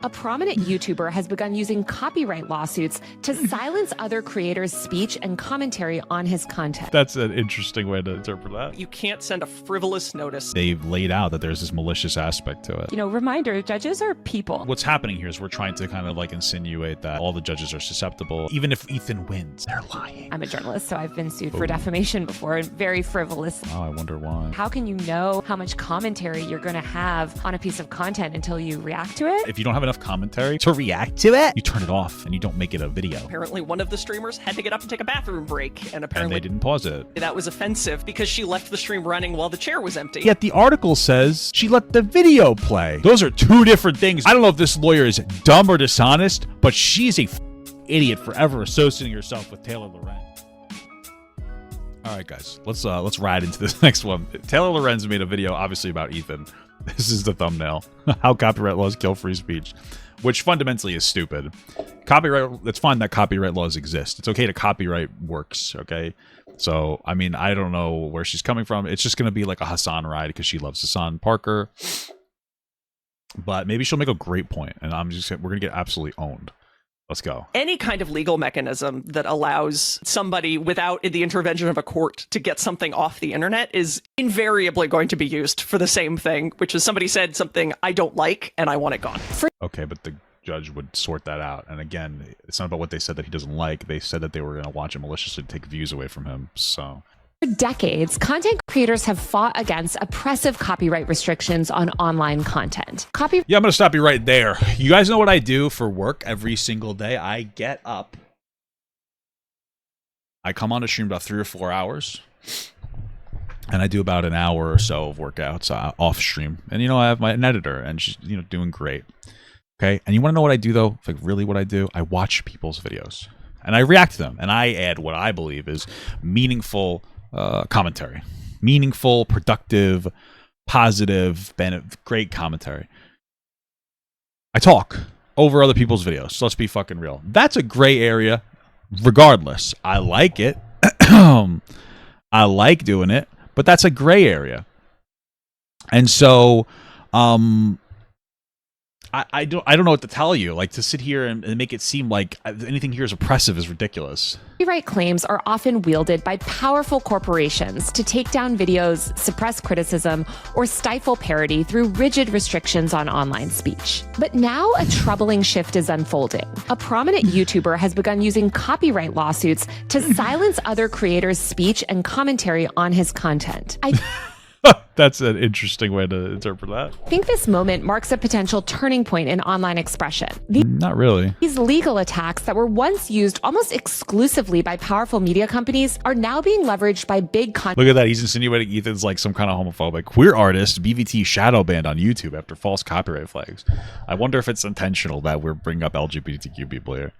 A prominent YouTuber has begun using copyright lawsuits to silence other creators' speech and commentary on his content. That's an interesting way to interpret that. You can't send a frivolous notice. They've laid out that there's this malicious aspect to it. You know, reminder, judges are people. What's happening here is we're trying to kind of like insinuate that all the judges are susceptible. Even if Ethan wins, they're lying. I'm a journalist, so I've been sued for defamation before, and very frivolous. Oh, I wonder why. How can you know how much commentary you're going to have on a piece of content until you react to it? If you don't have enough commentary to react to it, you turn it off and you don't make it a video. Apparently one of the streamers had to get up and take a bathroom break, and apparently they didn't pause it. That was offensive because she left the stream running while the chair was empty. Yet the article says she let the video play. Those are two different things. I don't know if this lawyer is dumb or dishonest, but she's a idiot for ever associating herself with Taylor Lorenz. All right, guys, let's ride into this next one. Taylor Lorenz made a video, obviously, about Ethan. This is the thumbnail. How copyright laws kill free speech, which fundamentally is stupid. Copyright, it's fine that copyright laws exist. It's okay to copyright works, okay? So, I mean, I don't know where she's coming from. It's just going to be like a Hassan ride because she loves Hassan Parker. But maybe she'll make a great point, and we're going to get absolutely owned. Let's go. Any kind of legal mechanism that allows somebody without the intervention of a court to get something off the internet is invariably going to be used for the same thing, which is somebody said something I don't like and I want it gone. Okay, but the judge would sort that out. And again, it's not about what they said that he doesn't like. They said that they were going to watch it maliciously to take views away from him. So For decades, content creators have fought against oppressive copyright restrictions on online content. Yeah, I'm going to stop you right there. You guys know what I do for work every single day? I get up. I come on to stream about 3 or 4 hours. And I do about an hour or so of workouts off stream. And, you know, I have an editor, and she's, you know, doing great. Okay? And you want to know what I do, though? Like, really what I do? I watch people's videos. And I react to them. And I add what I believe is meaningful commentary. Meaningful, productive, positive, great commentary. I talk over other people's videos. So let's be fucking real. That's a gray area. Regardless, I like it. I like doing it, but that's a gray area. And so, I don't know what to tell you. Like, to sit here and make it seem like anything here is oppressive is ridiculous. Copyright claims are often wielded by powerful corporations to take down videos, suppress criticism, or stifle parody through rigid restrictions on online speech. But now a troubling shift is unfolding. A prominent YouTuber has begun using copyright lawsuits to silence other creators' speech and commentary on his content. That's an interesting way to interpret that. I think this moment marks a potential turning point in online expression. Not really. These legal attacks that were once used almost exclusively by powerful media companies are now being leveraged by big content. Look at that. He's insinuating Ethan's like some kind of homophobic. Queer artist, BVT shadow banned on YouTube after false copyright flags. I wonder if it's intentional that we're bringing up LGBTQ people here.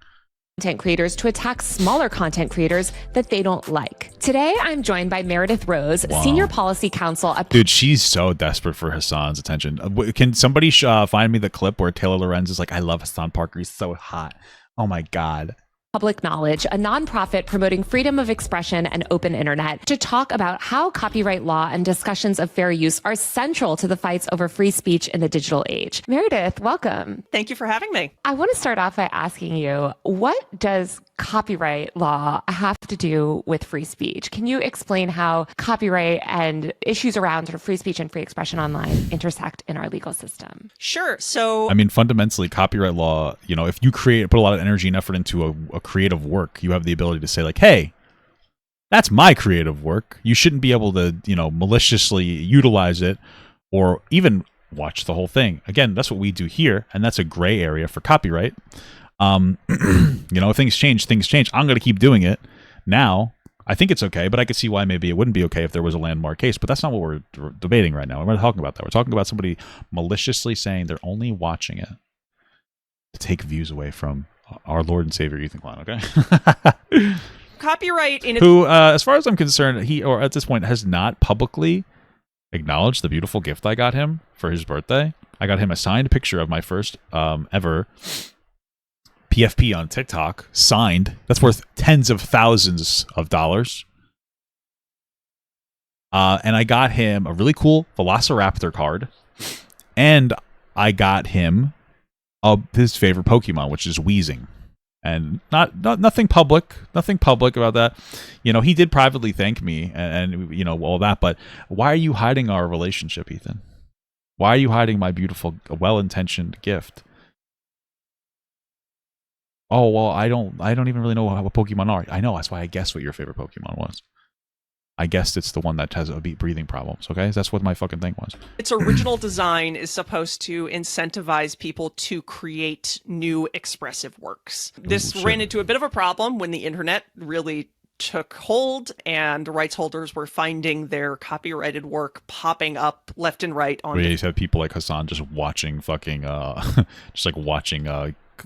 Content creators to attack smaller content creators that they don't like. Today, I'm joined by Meredith Rose, Senior Policy Counsel at... Dude, she's so desperate for Hassan's attention. Can somebody wfind me the clip where Taylor Lorenz is like, I love Hassan Parker, he's so hot. Oh my God. Public Knowledge, a nonprofit promoting freedom of expression and open internet, to talk about how copyright law and discussions of fair use are central to the fights over free speech in the digital age. Meredith, welcome. Thank you for having me. I want to start off by asking you, what does copyright law have to do with free speech? Can you explain how copyright and issues around sort of free speech and free expression online intersect in our legal system? Sure. So, I mean, fundamentally, copyright law, you know, if you put a lot of energy and effort into a creative work, you have the ability to say like, hey, that's my creative work. You shouldn't be able to, you know, maliciously utilize it or even watch the whole thing. Again, that's what we do here, and that's a gray area for copyright. You know, things change. I'm going to keep doing it. Now, I think it's okay, but I could see why maybe it wouldn't be okay if there was a landmark case. But that's not what we're debating right now. We're not talking about that. We're talking about somebody maliciously saying they're only watching it to take views away from our Lord and Savior Ethan Klein, okay? Copyright in who, as far as I'm concerned, he, or at this point, has not publicly acknowledged the beautiful gift I got him for his birthday. I got him a signed picture of my first ever PFP on TikTok, signed. That's worth tens of thousands of dollars. And I got him a really cool Velociraptor card. And I got him his favorite Pokemon, which is Weezing. And nothing public about that. You know, he did privately thank me and you know, all that, but why are you hiding our relationship, Ethan? Why are you hiding my beautiful, well-intentioned gift? Oh, well, I don't even really know what Pokemon are. I know, that's why I guessed what your favorite Pokemon was. I guessed it's the one that has breathing problems, okay? That's what my fucking thing was. Its original design is supposed to incentivize people to create new expressive works. This ran into a bit of a problem when the internet really took hold and rights holders were finding their copyrighted work popping up left and right on. We used to have people like Hassan just watching fucking,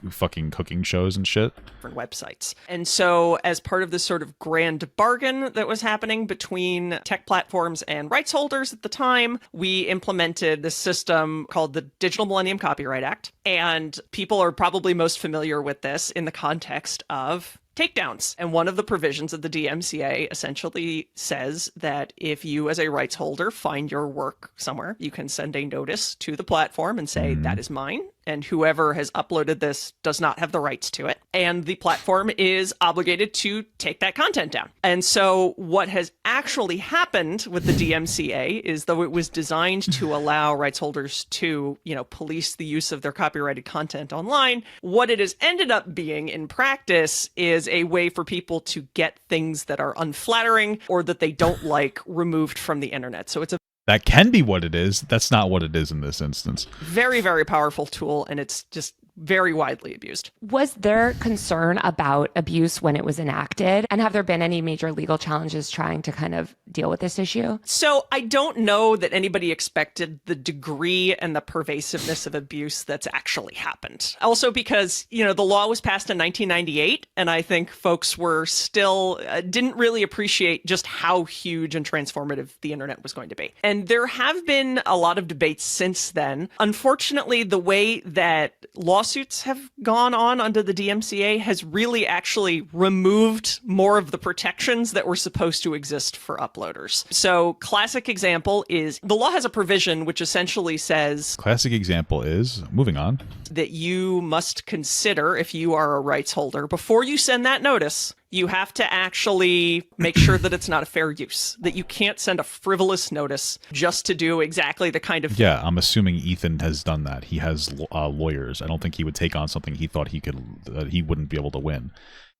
fucking cooking shows and shit. Different websites. And so as part of this sort of grand bargain that was happening between tech platforms and rights holders at the time, we implemented this system called the Digital Millennium Copyright Act. And people are probably most familiar with this in the context of takedowns. And one of the provisions of the DMCA essentially says that if you as a rights holder find your work somewhere, you can send a notice to the platform and say, that is mine. And whoever has uploaded this does not have the rights to it. And the platform is obligated to take that content down. And so what has actually happened with the DMCA is, though it was designed to allow rights holders to, you know, police the use of their copyrighted content online, what it has ended up being in practice is a way for people to get things that are unflattering or that they don't like removed from the internet. So it's a That can be what it is. That's not what it is in this instance. very, very powerful tool, and it's just very widely abused. Was there concern about abuse when it was enacted? And have there been any major legal challenges trying to kind of deal with this issue? So I don't know that anybody expected the degree and the pervasiveness of abuse that's actually happened. Also because, you know, the law was passed in 1998, and I think folks were still didn't really appreciate just how huge and transformative the internet was going to be. And there have been a lot of debates since then. Unfortunately, the way that lawsuits have gone on under the DMCA has really actually removed more of the protections that were supposed to exist for uploaders. So classic example is the law has a provision which essentially says Classic example is, moving on, that you must consider, if you are a rights holder, before you send that notice, you have to actually make sure that it's not a fair use, that you can't send a frivolous notice just to do exactly the kind of... Yeah, I'm assuming Ethan has done that. He has lawyers. I don't think he would take on something he thought he wouldn't be able to win.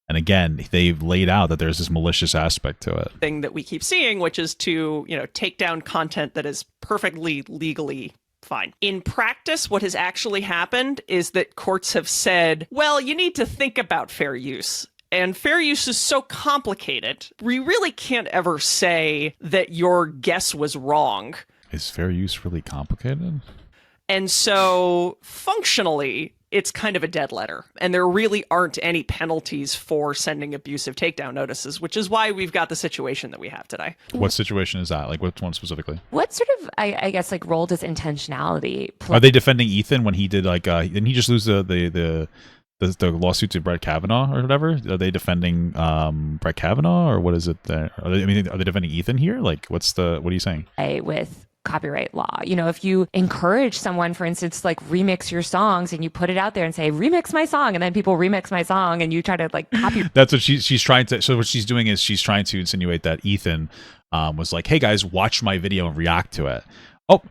And again, they've laid out that there's this malicious aspect to it. Thing that we keep seeing, which is to, you know, take down content that is perfectly legally fine. In practice, what has actually happened is that courts have said, well, you need to think about fair use. And fair use is so complicated, we really can't ever say that your guess was wrong. Is fair use really complicated? And so, functionally, it's kind of a dead letter. And there really aren't any penalties for sending abusive takedown notices, which is why we've got the situation that we have today. What situation is that? Like, which one specifically? What sort of, I guess, like, role does intentionality play? Are they defending Ethan when he did, like, didn't he just lose the lawsuit to Brett Kavanaugh or whatever? Are they defending Brett Kavanaugh, or what is it there? Are they defending Ethan here? Like, what are you saying? With copyright law, you know, if you encourage someone, for instance, like remix your songs and you put it out there and say, remix my song, and then people remix my song and you try to like copy. That's what she's trying to. So what she's doing is she's trying to insinuate that Ethan was like, hey guys, watch my video and react to it. Oh,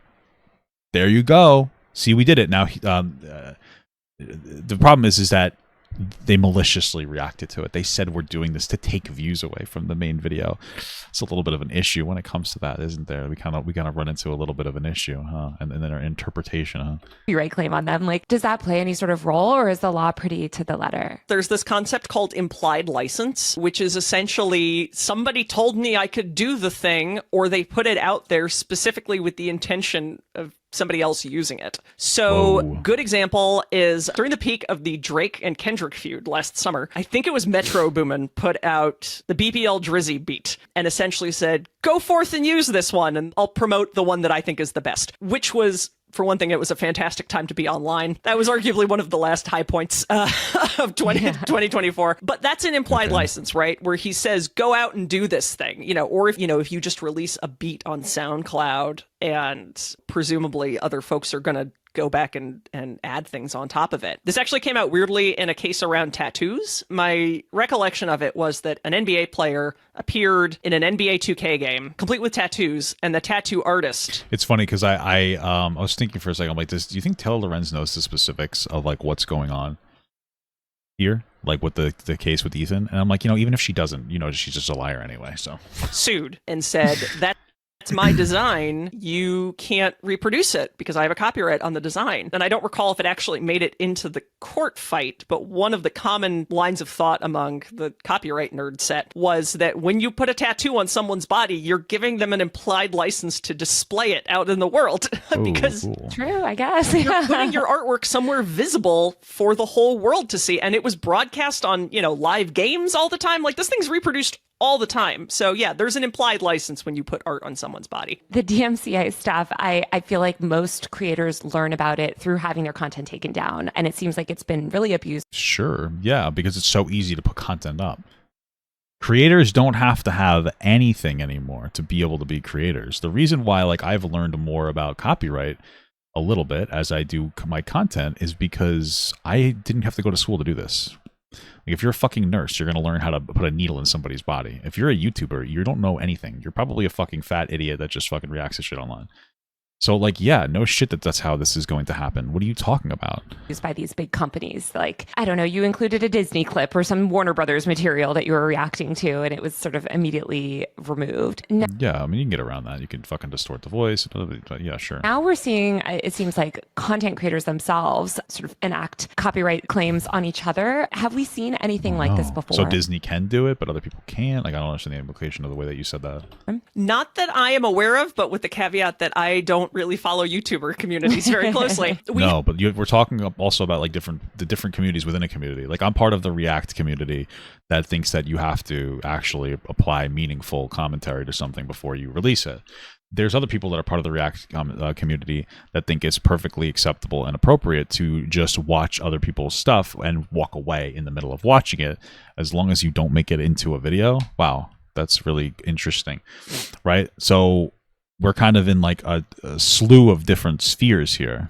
there you go. See, we did it. Now, the problem is that they maliciously reacted to it. They said we're doing this to take views away from the main video. It's a little bit of an issue when it comes to that, isn't there? We kind of run into a little bit of an issue, huh? And then our interpretation, huh? Copyright claim on them. Like, does that play any sort of role, or is the law pretty to the letter? There's this concept called implied license, which is essentially somebody told me I could do the thing, or they put it out there specifically with the intention of somebody else using it. So, good example is during the peak of the Drake and Kendrick feud last summer, I think it was Metro Boomin put out the BPL Drizzy beat and essentially said, go forth and use this one, and I'll promote the one that I think is the best, which was, for one thing, it was a fantastic time to be online. That was arguably one of the last high points of 2024. But that's an implied license, right? Where he says, go out and do this thing, you know, or if you just release a beat on SoundCloud and presumably other folks are going to go back and add things on top of it. This actually came out weirdly in a case around tattoos. My recollection of it was that an NBA player appeared in an NBA 2K game, complete with tattoos, and the tattoo artist. It's funny because I was thinking for a second, I'm like, do you think Taylor Lorenz knows the specifics of like what's going on here? Like with the case with Ethan? And I'm like, even if she doesn't, she's just a liar anyway, so. Sued and said, that's my design, you can't reproduce it because I have a copyright on the design. And I don't recall if it actually made it into the court fight, but one of the common lines of thought among the copyright nerd set was that when you put a tattoo on someone's body, you're giving them an implied license to display it out in the world. Because cool. True, I guess. You're putting your artwork somewhere visible for the whole world to see. And it was broadcast on, live games all the time. Like, this thing's reproduced all the time. So yeah, there's an implied license when you put art on someone's body. The DMCA stuff, I feel like most creators learn about it through having their content taken down. And it seems like it's been really abused. Sure. Yeah, because it's so easy to put content up. Creators don't have to have anything anymore to be able to be creators. The reason why I've learned more about copyright a little bit as I do my content is because I didn't have to go to school to do this. If you're a fucking nurse, you're going to learn how to put a needle in somebody's body. If you're a YouTuber, you don't know anything. You're probably a fucking fat idiot that just fucking reacts to shit online. So, yeah, no shit that's how this is going to happen. What are you talking about? Used by these big companies. Like, I don't know, you included a Disney clip or some Warner Brothers material that you were reacting to, and it was sort of immediately removed. No. Yeah, I mean, you can get around that. You can fucking distort the voice. But yeah, sure. Now we're seeing, it seems like content creators themselves sort of enact copyright claims on each other. Have we seen anything like this before? So Disney can do it, but other people can't? I don't understand the implication of the way that you said that. Not that I am aware of, but with the caveat that I don't really follow YouTuber communities very closely. No, but we're talking also about the different communities within a community. I'm part of the React community that thinks that you have to actually apply meaningful commentary to something before you release it. There's other people that are part of the React community that think it's perfectly acceptable and appropriate to just watch other people's stuff and walk away in the middle of watching it, as long as you don't make it into a video. Wow, that's really interesting, right? So we're kind of in a slew of different spheres here.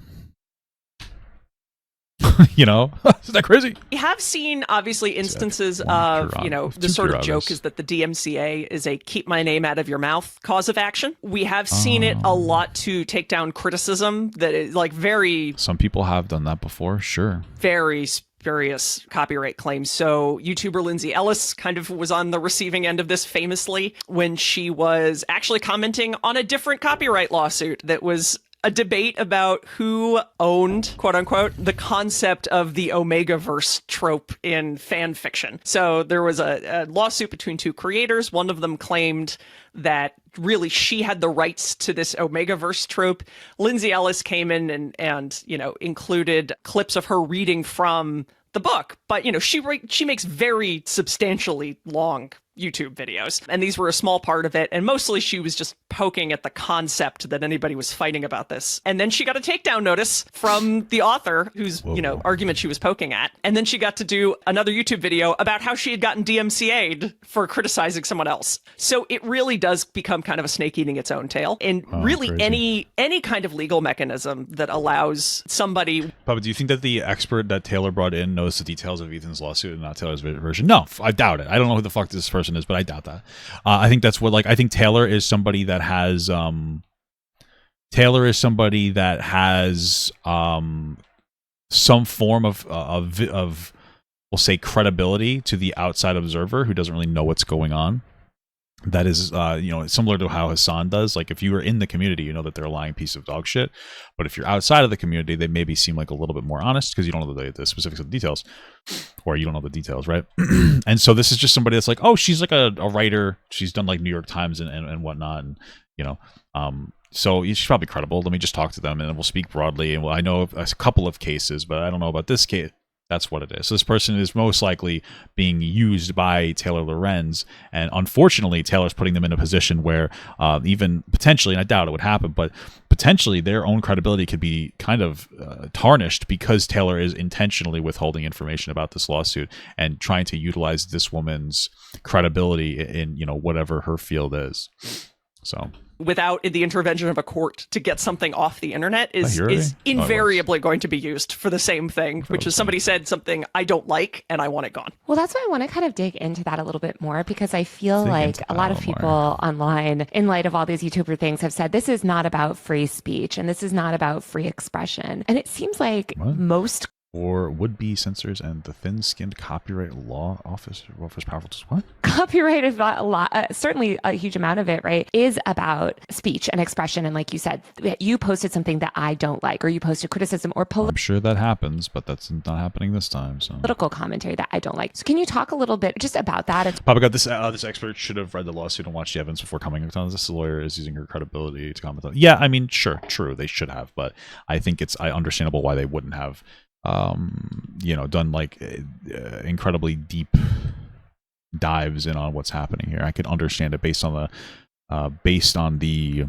Isn't that crazy? We have seen, obviously, instances of, the sort of joke is that the DMCA is a keep my name out of your mouth cause of action. We have seen it a lot to take down criticism that is very... Some people have done that before, sure. Very various copyright claims. So YouTuber Lindsay Ellis kind of was on the receiving end of this famously when she was actually commenting on a different copyright lawsuit that was a debate about who owned, quote unquote, the concept of the Omegaverse trope in fan fiction. So there was a lawsuit between two creators. One of them claimed that really she had the rights to this Omegaverse trope. Lindsay Ellis came in and included clips of her reading from the book, but she makes very substantially long YouTube videos, and these were a small part of it, and mostly she was just poking at the concept that anybody was fighting about this. And then she got a takedown notice from the author whose argument she was poking at, and then she got to do another YouTube video about how she had gotten DMCA'd for criticizing someone else. So it really does become kind of a snake eating its own tail, and really crazy. any kind of legal mechanism that allows somebody... Papa, do you think that the expert that Taylor brought in knows the details of Ethan's lawsuit and not Taylor's version? No, I doubt it. I don't know who the fuck this person is, but I doubt that. I think that's what I think Taylor is somebody that has some form of we'll say credibility to the outside observer who doesn't really know what's going on. That is, similar to how Hassan does. If you are in the community, you know that they're a lying piece of dog shit. But if you're outside of the community, they maybe seem like a little bit more honest because you don't know the specifics of the details, or you don't know the details, right? And so this is just somebody that's she's a writer. She's done New York Times and whatnot, and so she's probably credible. Let me just talk to them, and we'll speak broadly. And I know a couple of cases, but I don't know about this case. That's what it is. So this person is most likely being used by Taylor Lorenz, and unfortunately, Taylor's putting them in a position where even potentially, and I doubt it would happen, but potentially their own credibility could be kind of tarnished because Taylor is intentionally withholding information about this lawsuit and trying to utilize this woman's credibility in whatever her field is. So without the intervention of a court to get something off the internet is it invariably going to be used for the same thing, which is somebody said something I don't like and I want it gone. Well, that's why I want to kind of dig into that a little bit more, because I feel like a lot of people online, in light of all these YouTuber things, have said this is not about free speech and this is not about free expression. And it seems like most or would-be censors and the thin-skinned copyright law office offers powerful tools. What? Copyright is not a lot, certainly a huge amount of it, right, is about speech and expression. And like you said, you posted something that I don't like, or you posted criticism or I'm sure that happens, but that's not happening this time. So political commentary that I don't like. So can you talk a little bit just about that? Papa got this. This expert should have read the lawsuit and watched the evidence before commenting on this. The lawyer is using her credibility to comment on. Yeah, I mean, sure, true, they should have, but I think it's understandable why they wouldn't have. Done like incredibly deep dives in on what's happening here. I could understand it based on the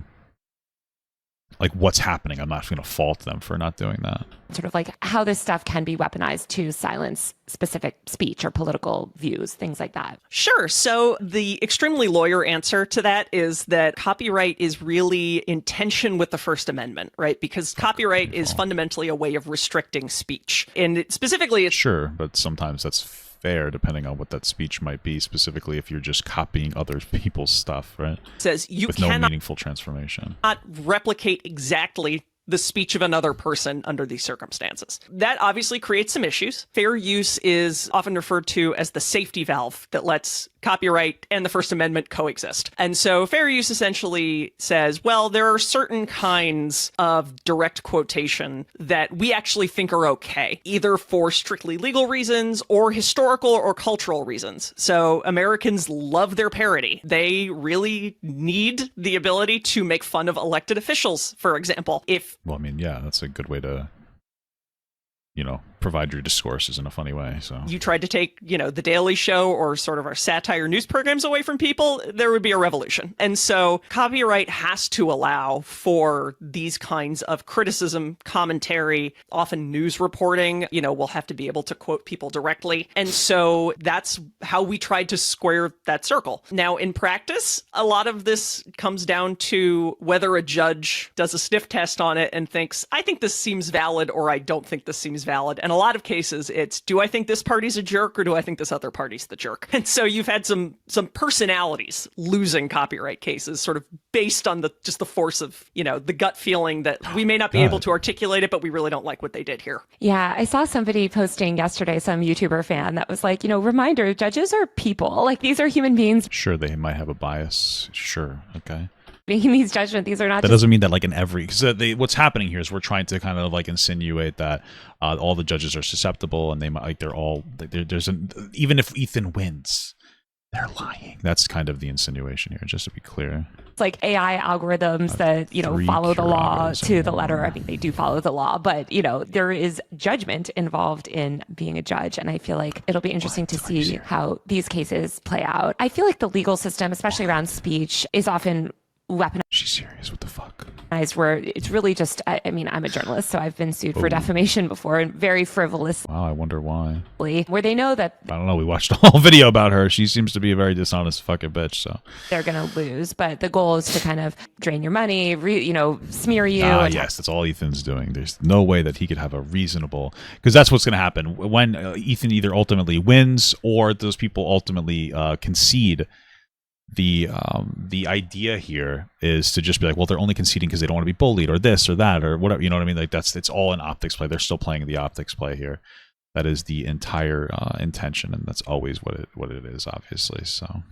like what's happening. I'm not going to fault them for not doing that. Sort of like how this stuff can be weaponized to silence specific speech or political views, things like that. Sure. So the extremely lawyer answer to that is that copyright is really in tension with the First Amendment, right? Because copyright is fundamentally a way of restricting speech. And specifically, it's sure, but sometimes that's fair depending on what that speech might be, specifically if you're just copying other people's stuff, right? It says you with no meaningful transformation. Not replicate exactly the speech of another person under these circumstances. That obviously creates some issues. Fair use is often referred to as the safety valve that lets copyright and the First Amendment coexist. And so fair use essentially says, well, there are certain kinds of direct quotation that we actually think are okay, either for strictly legal reasons or historical or cultural reasons. So Americans love their parody. They really need the ability to make fun of elected officials, for example. Well, I mean, yeah, that's a good way to, provide your discourses in a funny way. So you tried to take, The Daily Show or sort of our satire news programs away from people, there would be a revolution. And so copyright has to allow for these kinds of criticism, commentary, often news reporting. We'll have to be able to quote people directly. And so that's how we tried to square that circle. Now, in practice, a lot of this comes down to whether a judge does a sniff test on it and thinks, I think this seems valid, or I don't think this seems valid. And a lot of cases, it's, do I think this party's a jerk, or do I think this other party's the jerk? And so you've had some personalities losing copyright cases sort of based on just the force of, the gut feeling that we may not be able to articulate it, but we really don't like what they did here. Yeah, I saw somebody posting yesterday, some YouTuber fan, that was like, reminder, judges are people. Like, these are human beings. Sure, they might have a bias. Sure, okay. Making these judgments, these are not. That doesn't mean that like in every, because what's happening here is we're trying to kind of like insinuate that all the judges are susceptible, and they might like even if Ethan wins, they're lying. That's kind of the insinuation here, just to be clear. It's like AI algorithms that follow the law to the letter. I mean, they do follow the law, but there is judgment involved in being a judge, and I feel like it'll be interesting to see how these cases play out. I feel like the legal system, especially around speech, is often weaponized. She's serious. What the fuck? Where it's really just, I mean, I'm a journalist, so I've been sued for defamation before, and very frivolously. Wow, I wonder why. Where they know that. I don't know. We watched a whole video about her. She seems to be a very dishonest fucking bitch, so. They're going to lose, but the goal is to kind of drain your money, smear you. Yes, that's all Ethan's doing. There's no way that he could have a reasonable, because that's what's going to happen. When Ethan either ultimately wins or those people ultimately concede, the idea here is to just be like, well, they're only conceding because they don't want to be bullied or this or that or whatever, you know what I mean? Like it's all an optics play. They're still playing the optics play here. That is the entire intention, and that's always what it is, obviously. So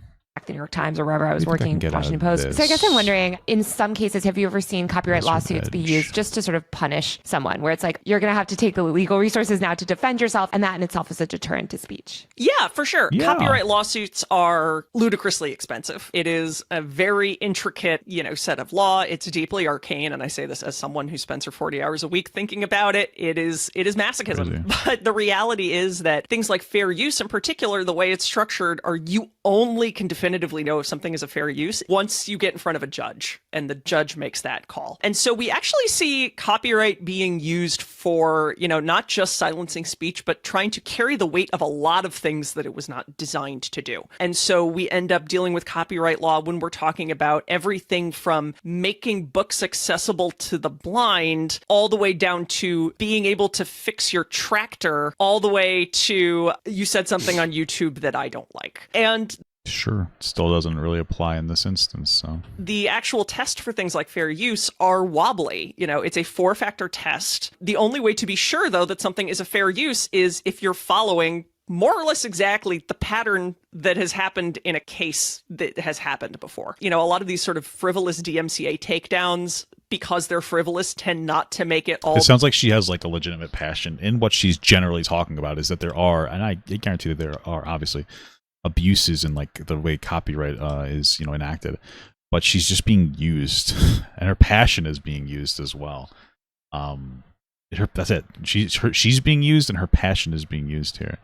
the New York Times or wherever I was working, Washington Post. So I guess I'm wondering, in some cases, have you ever seen copyright lawsuits be used just to sort of punish someone, where it's like, you're going to have to take the legal resources now to defend yourself, and that in itself is a deterrent to speech? Yeah, for sure. Yeah. Copyright lawsuits are ludicrously expensive. It is a very intricate, set of law. It's deeply arcane, and I say this as someone who spends her 40 hours a week thinking about it. It is masochism. Crazy. But the reality is that things like fair use in particular, the way it's structured, are you only can definitively definitively know if something is a fair use once you get in front of a judge and the judge makes that call. And so we actually see copyright being used for, not just silencing speech, but trying to carry the weight of a lot of things that it was not designed to do. And so we end up dealing with copyright law when we're talking about everything from making books accessible to the blind, all the way down to being able to fix your tractor, all the way to, you said something on YouTube that I don't like. And sure, still doesn't really apply in this instance. So the actual test for things like fair use are wobbly. It's a 4-factor test. The only way to be sure, though, that something is a fair use is if you're following more or less exactly the pattern that has happened in a case that has happened before. A lot of these sort of frivolous DMCA takedowns, because they're frivolous, tend not to make it all. It sounds like she has like a legitimate passion in what she's generally talking about, is that there are, and I guarantee that there are obviously abuses in like the way copyright is enacted, but she's just being used and her passion is being used as well. That's it. She's being used and her passion is being used here.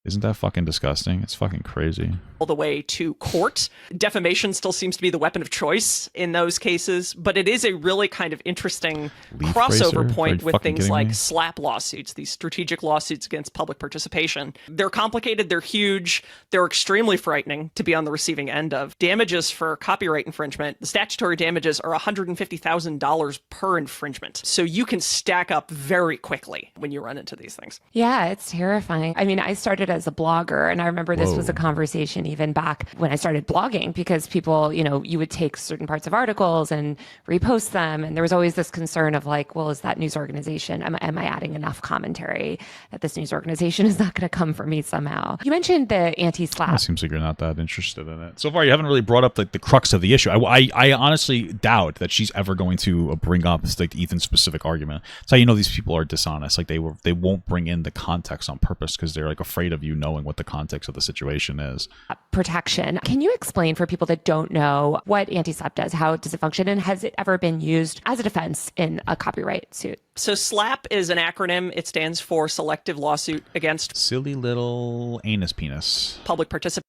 Isn't that fucking disgusting? It's fucking crazy. All the way to court. Defamation still seems to be the weapon of choice in those cases, but it is a really kind of interesting crossover point with things like SLAPP lawsuits, these strategic lawsuits against public participation. They're complicated, they're huge, they're extremely frightening to be on the receiving end of. Damages for copyright infringement, the statutory damages are $150,000 per infringement. So you can stack up very quickly when you run into these things. Yeah, it's terrifying. I mean, I started as a blogger, and I remember this was a conversation even back when I started blogging, because people, you would take certain parts of articles and repost them, and there was always this concern of like, well, is that news organization, am I adding enough commentary that this news organization is not going to come for me somehow? You mentioned the anti-SLAPP. It seems like you're not that interested in it. So far, you haven't really brought up like the crux of the issue. I honestly doubt that she's ever going to bring up like Ethan's specific argument. So these people are dishonest. Like they won't bring in the context on purpose because they're like afraid of you knowing what the context of the situation is. Protection. Can you explain for people that don't know what anti-SLAPP does? How does it function? And has it ever been used as a defense in a copyright suit? So SLAPP is an acronym. It stands for Selective Lawsuit Against Silly Little Anus Penis. Public Participation.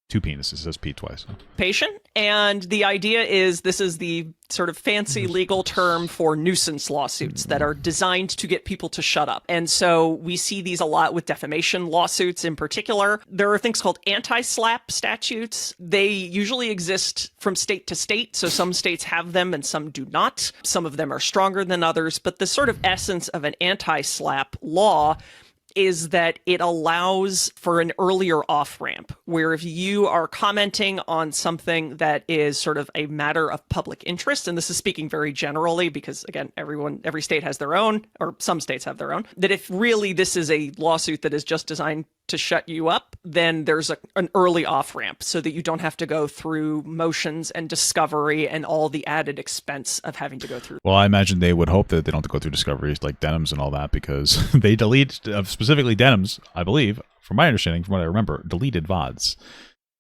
2 penises. It says P twice. And the idea is this is the sort of fancy legal term for nuisance lawsuits that are designed to get people to shut up. And so we see these a lot with defamation lawsuits in particular. There are things called anti-SLAPP statutes. They usually exist from state to state. So some states have them and some do not. Some of them are stronger than others. But the sort of essence of an anti-SLAPP law is that it allows for an earlier off-ramp, where if you are commenting on something that is sort of a matter of public interest, and this is speaking very generally because, again, every state has their own, or some states have their own, that if really this is a lawsuit that is just designed to shut you up, then there's an early off-ramp so that you don't have to go through motions and discovery and all the added expense of having to go through. Well, I imagine they would hope that they don't have to go through discoveries like denims and all that, because they delete, specifically denims, I believe, from my understanding, from what I remember, deleted VODs.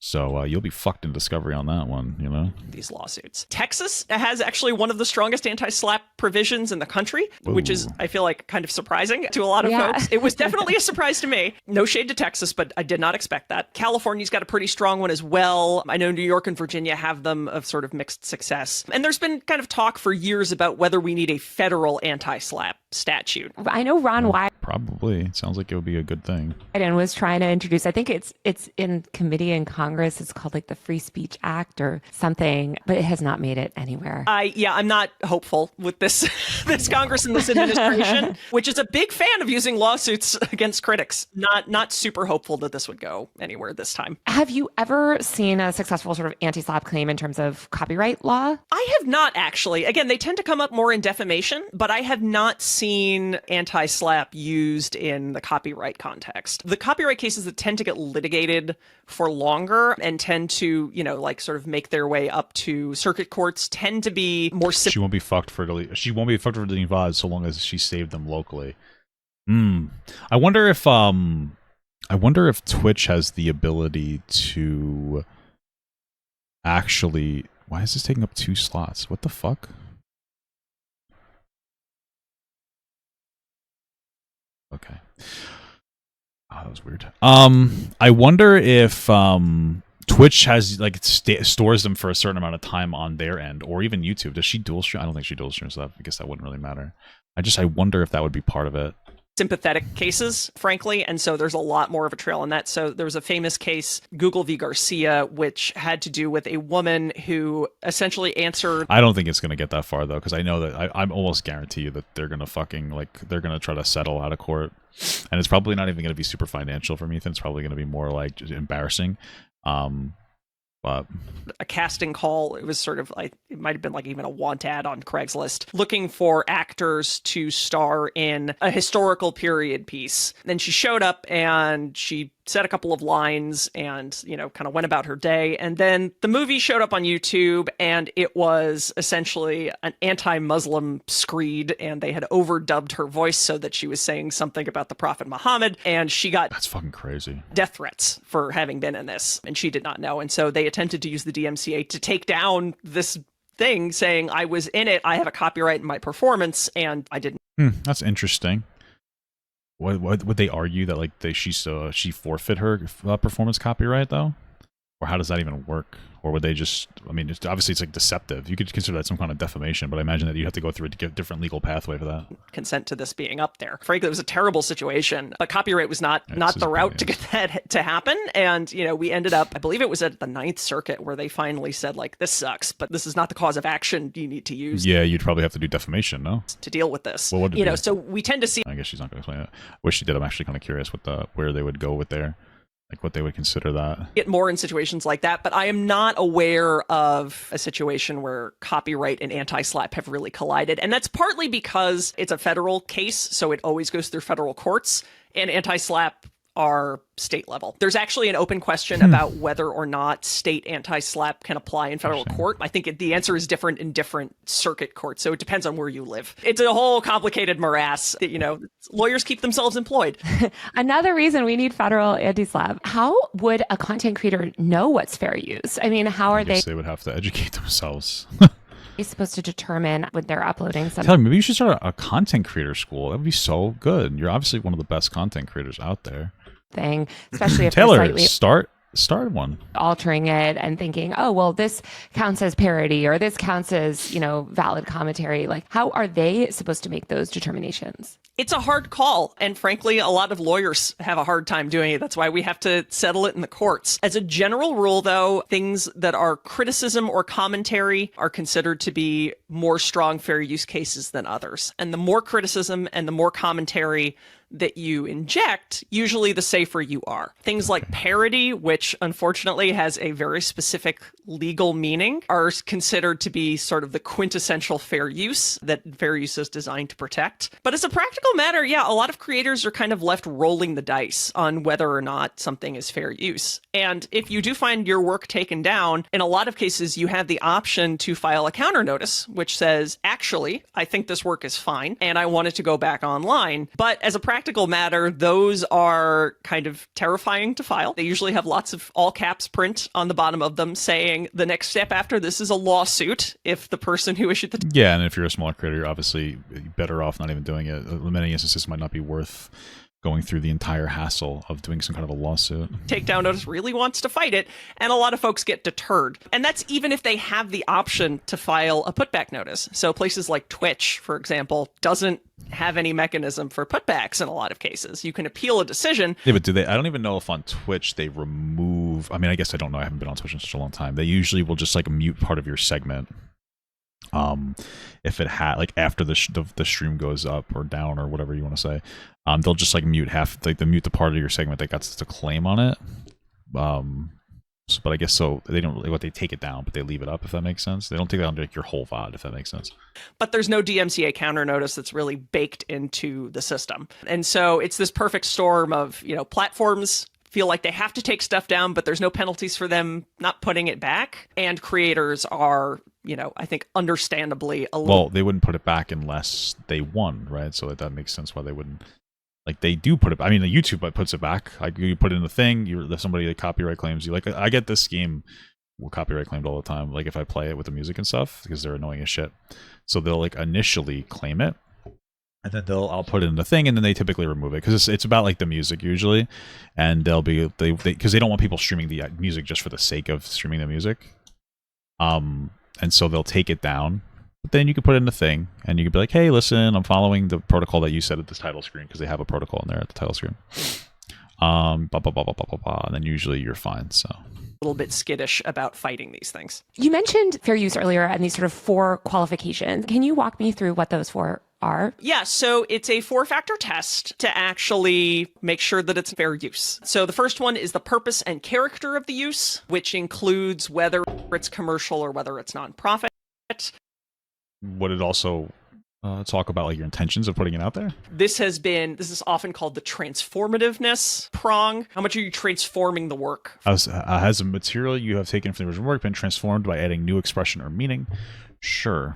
So you'll be fucked in discovery on that one, These lawsuits. Texas has actually one of the strongest anti-SLAPP provisions in the country, which is, I feel like, kind of surprising to a lot of folks. It was definitely a surprise to me. No shade to Texas, but I did not expect that. California's got a pretty strong one as well. I know New York and Virginia have them of sort of mixed success. And there's been kind of talk for years about whether we need a federal anti-SLAPP statute. I know Ron Wyden probably. It sounds like it would be a good thing. And was trying to introduce, I think it's in committee in Congress. It's called like the Free Speech Act or something, but it has not made it anywhere. I'm not hopeful with this Congress and this administration, which is a big fan of using lawsuits against critics. Not super hopeful that this would go anywhere this time. Have you ever seen a successful sort of anti-SLAPP claim in terms of copyright law? I have not, actually. Again, they tend to come up more in defamation, but I have not seen anti-SLAPP used in the copyright context. The copyright cases that tend to get litigated for longer and tend to, sort of make their way up to circuit courts tend to be more simple. She won't be fucked for deleting VODs so long as she saved them locally. I wonder if Twitch has the ability to actually. Why is this taking up 2 slots? What the fuck? Okay. Oh, that was weird. I wonder if Twitch has like stores them for a certain amount of time on their end, or even YouTube. Does she dual stream? I don't think she dual streams that. I guess that wouldn't really matter. I wonder if that would be part of it. Sympathetic cases, frankly, and so there's a lot more of a trail on that. So there was a famous case, Google v. Garcia, which had to do with a woman who essentially answered... I don't think it's going to get that far, though, because I know that I'm almost guarantee you that they're going to they're going to try to settle out of court. And it's probably not even going to be super financial for Ethan. It's probably going to be more like just embarrassing. But a casting call. It was sort of like, it might have been like even a want ad on Craigslist, looking for actors to star in a historical period piece. Then she showed up and she said a couple of lines and, you know, kind of went about her day. And then the movie showed up on YouTube, and it was essentially an anti-Muslim screed, and they had overdubbed her voice so that she was saying something about the Prophet Muhammad, and she got... That's fucking crazy. ...death threats for having been in this, and she did not know. And so they attempted to use the DMCA to take down this thing, saying, I was in it, I have a copyright in my performance, and I didn't. That's interesting. What would they argue that like she forfeit her performance copyright though, or how does that even work? Or would they just? I mean, it's like deceptive. You could consider that some kind of defamation, but I imagine that you have to go through a different legal pathway for that. Consent to this being up there. Frankly, it was a terrible situation. But copyright was not the route to get that to happen. And you know, we ended up, I believe it was at the Ninth Circuit, where they finally said like, this sucks, but this is not the cause of action you need to use. Yeah, you'd probably have to do defamation, no? To deal with this. Well, what did you know, so we tend to see. I guess she's not going to explain it. Wish she did. I'm actually kind of curious where they would go with their. Like what they would consider that. Get more in situations like that, but I am not aware of a situation where copyright and anti-SLAPP have really collided. And that's partly because it's a federal case, so it always goes through federal courts, and anti-SLAPP are state level. There's actually an open question about whether or not state anti-SLAPP can apply in federal court. I think the answer is different in different circuit courts, so it depends on where you live. It's a whole complicated morass. You know, lawyers keep themselves employed. Another reason we need federal anti-SLAPP. How would a content creator know what's fair use? I mean, how are they? They would have to educate themselves. You're supposed to determine when they're uploading something. Tell me, maybe you should start a content creator school. That would be so good. You're obviously one of the best content creators out there. Thing, especially if Taylor, slightly start one, altering it and thinking, oh well, this counts as parody or this counts as, you know, valid commentary. Like, how are they supposed to make those determinations? It's a hard call, and frankly, a lot of lawyers have a hard time doing it. That's why we have to settle it in the courts. As a general rule, though, things that are criticism or commentary are considered to be more strong fair use cases than others. And the more criticism and the more commentary that you inject, usually the safer you are. Things like parody, which unfortunately has a very specific legal meaning, are considered to be sort of the quintessential fair use that fair use is designed to protect. But as a practical matter, yeah, a lot of creators are kind of left rolling the dice on whether or not something is fair use. And if you do find your work taken down, in a lot of cases, you have the option to file a counter notice, which says, actually, I think this work is fine, and I want it to go back online. But as a practical matter, those are kind of terrifying to file. They usually have lots of all caps print on the bottom of them saying the next step after this is a lawsuit if the person who issued the... Yeah, and if you're a smaller creator, you're obviously better off not even doing it. In many instances, it might not be worth going through the entire hassle of doing some kind of a lawsuit. Takedown notice really wants to fight it, and a lot of folks get deterred. And that's even if they have the option to file a putback notice. So places like Twitch, for example, doesn't have any mechanism for putbacks in a lot of cases. You can appeal a decision. Yeah, but do they? I don't even know if on Twitch they remove... I mean, I guess I don't know. I haven't been on Twitch in such a long time. They usually will just like mute part of your segment. If it had like after the stream goes up or down or whatever you want to say, they'll just like mute the part of your segment that got to claim on it. But I guess so they don't really they take it down, but they leave it up, if that makes sense. They don't take down like your whole VOD, if that makes sense. But there's no DMCA counter notice that's really baked into the system, and so it's this perfect storm of, you know, platforms feel like they have to take stuff down, but there's no penalties for them not putting it back. And creators are, you know, I think understandably a little... Well, they wouldn't put it back unless they won, right? So that makes sense why they wouldn't... Like, they do put it... I mean, the YouTube puts it back. Like, you put it in the thing, if somebody that copyright claims you. Like, I get this game copyright claimed all the time, like, if I play it with the music and stuff, because they're annoying as shit. So they'll, like, initially claim it. and then I'll put it in the thing, and then they typically remove it because it's about like the music usually, and they'll be because they don't want people streaming the music just for the sake of streaming the music, and so they'll take it down. But then you can put it in the thing, and you can be like, hey, listen, I'm following the protocol that you said at the title screen because they have a protocol in there at the title screen. Blah blah blah blah blah blah blah, and then usually you're fine. So. A little bit skittish about fighting these things. You mentioned fair use earlier and these sort of 4 qualifications. Can you walk me through what those 4 are? Yeah, so it's a 4-factor test to actually make sure that it's fair use. So the first one is the purpose and character of the use, which includes whether it's commercial or whether it's nonprofit. Would it also talk about like your intentions of putting it out there? This is often called the transformativeness prong. How much are you transforming the work? Has the material you have taken from the original work been transformed by adding new expression or meaning? Sure.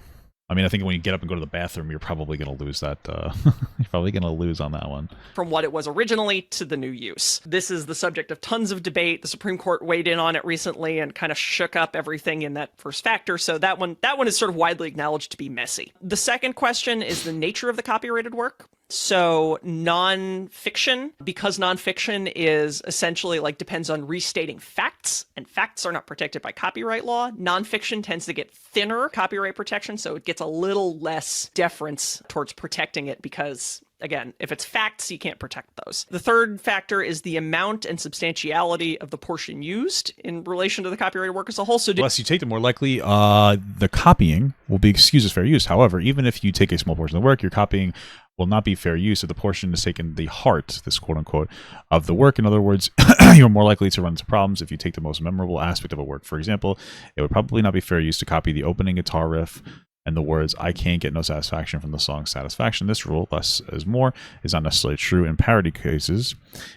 I mean, I think when you get up and go to the bathroom, you're probably going to lose that. You're probably going to lose on that one. From what it was originally to the new use. This is the subject of tons of debate. The Supreme Court weighed in on it recently and kind of shook up everything in that first factor. So that one is sort of widely acknowledged to be messy. The second question is the nature of the copyrighted work. So nonfiction, because nonfiction is essentially like depends on restating facts, and facts are not protected by copyright law. Nonfiction tends to get thinner copyright protection, so it gets a little less deference towards protecting it because, again, if it's facts, you can't protect those. The third factor is the amount and substantiality of the portion used in relation to the copyrighted work as a whole. So less you take, the more likely the copying will be excused as fair use. However, even if you take a small portion of the work, your copying will not be fair use if the portion is taken the heart, this quote-unquote, of the work. In other words, you're more likely to run into problems if you take the most memorable aspect of a work. For example, it would probably not be fair use to copy the opening guitar riff and the words, I can't get no satisfaction from the song Satisfaction. This rule, less is more, is not necessarily true in parody cases.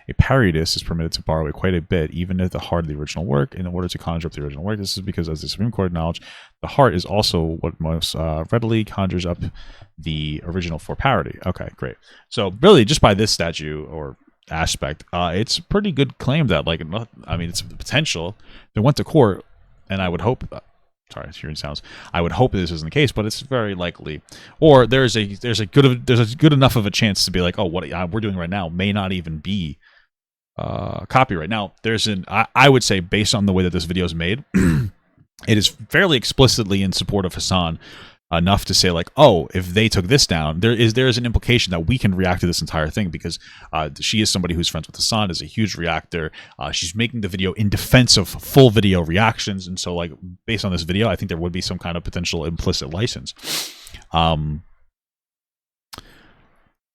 A parodist is permitted to borrow quite a bit, even at the heart of the original work, in order to conjure up the original work. This is because, as the Supreme Court acknowledged, the heart is also what most readily conjures up the original for parody. Okay, great. So really, just by this statute or aspect, it's a pretty good claim that, like, I mean, it's the potential. They went to court, and I would hope... sorry, hearing sounds. I would hope this isn't the case, but it's very likely. Or there's a good enough of a chance to be like, oh, what we're doing right now may not even be copyright. Now, I would say, based on the way that this video is made, it is fairly explicitly in support of Hassan enough to say, like, oh, if they took this down, there is an implication that we can react to this entire thing because she is somebody who's friends with Hassan, is a huge reactor. She's making the video in defense of full video reactions, and so, like, based on this video, I think there would be some kind of potential implicit license.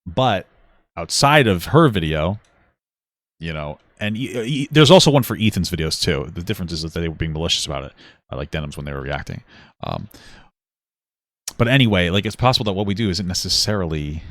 But outside of her video, you know, and there's also one for Ethan's videos too. The difference is that they were being malicious about it, like Denim's when they were reacting. But anyway, like, it's possible that what we do isn't necessarily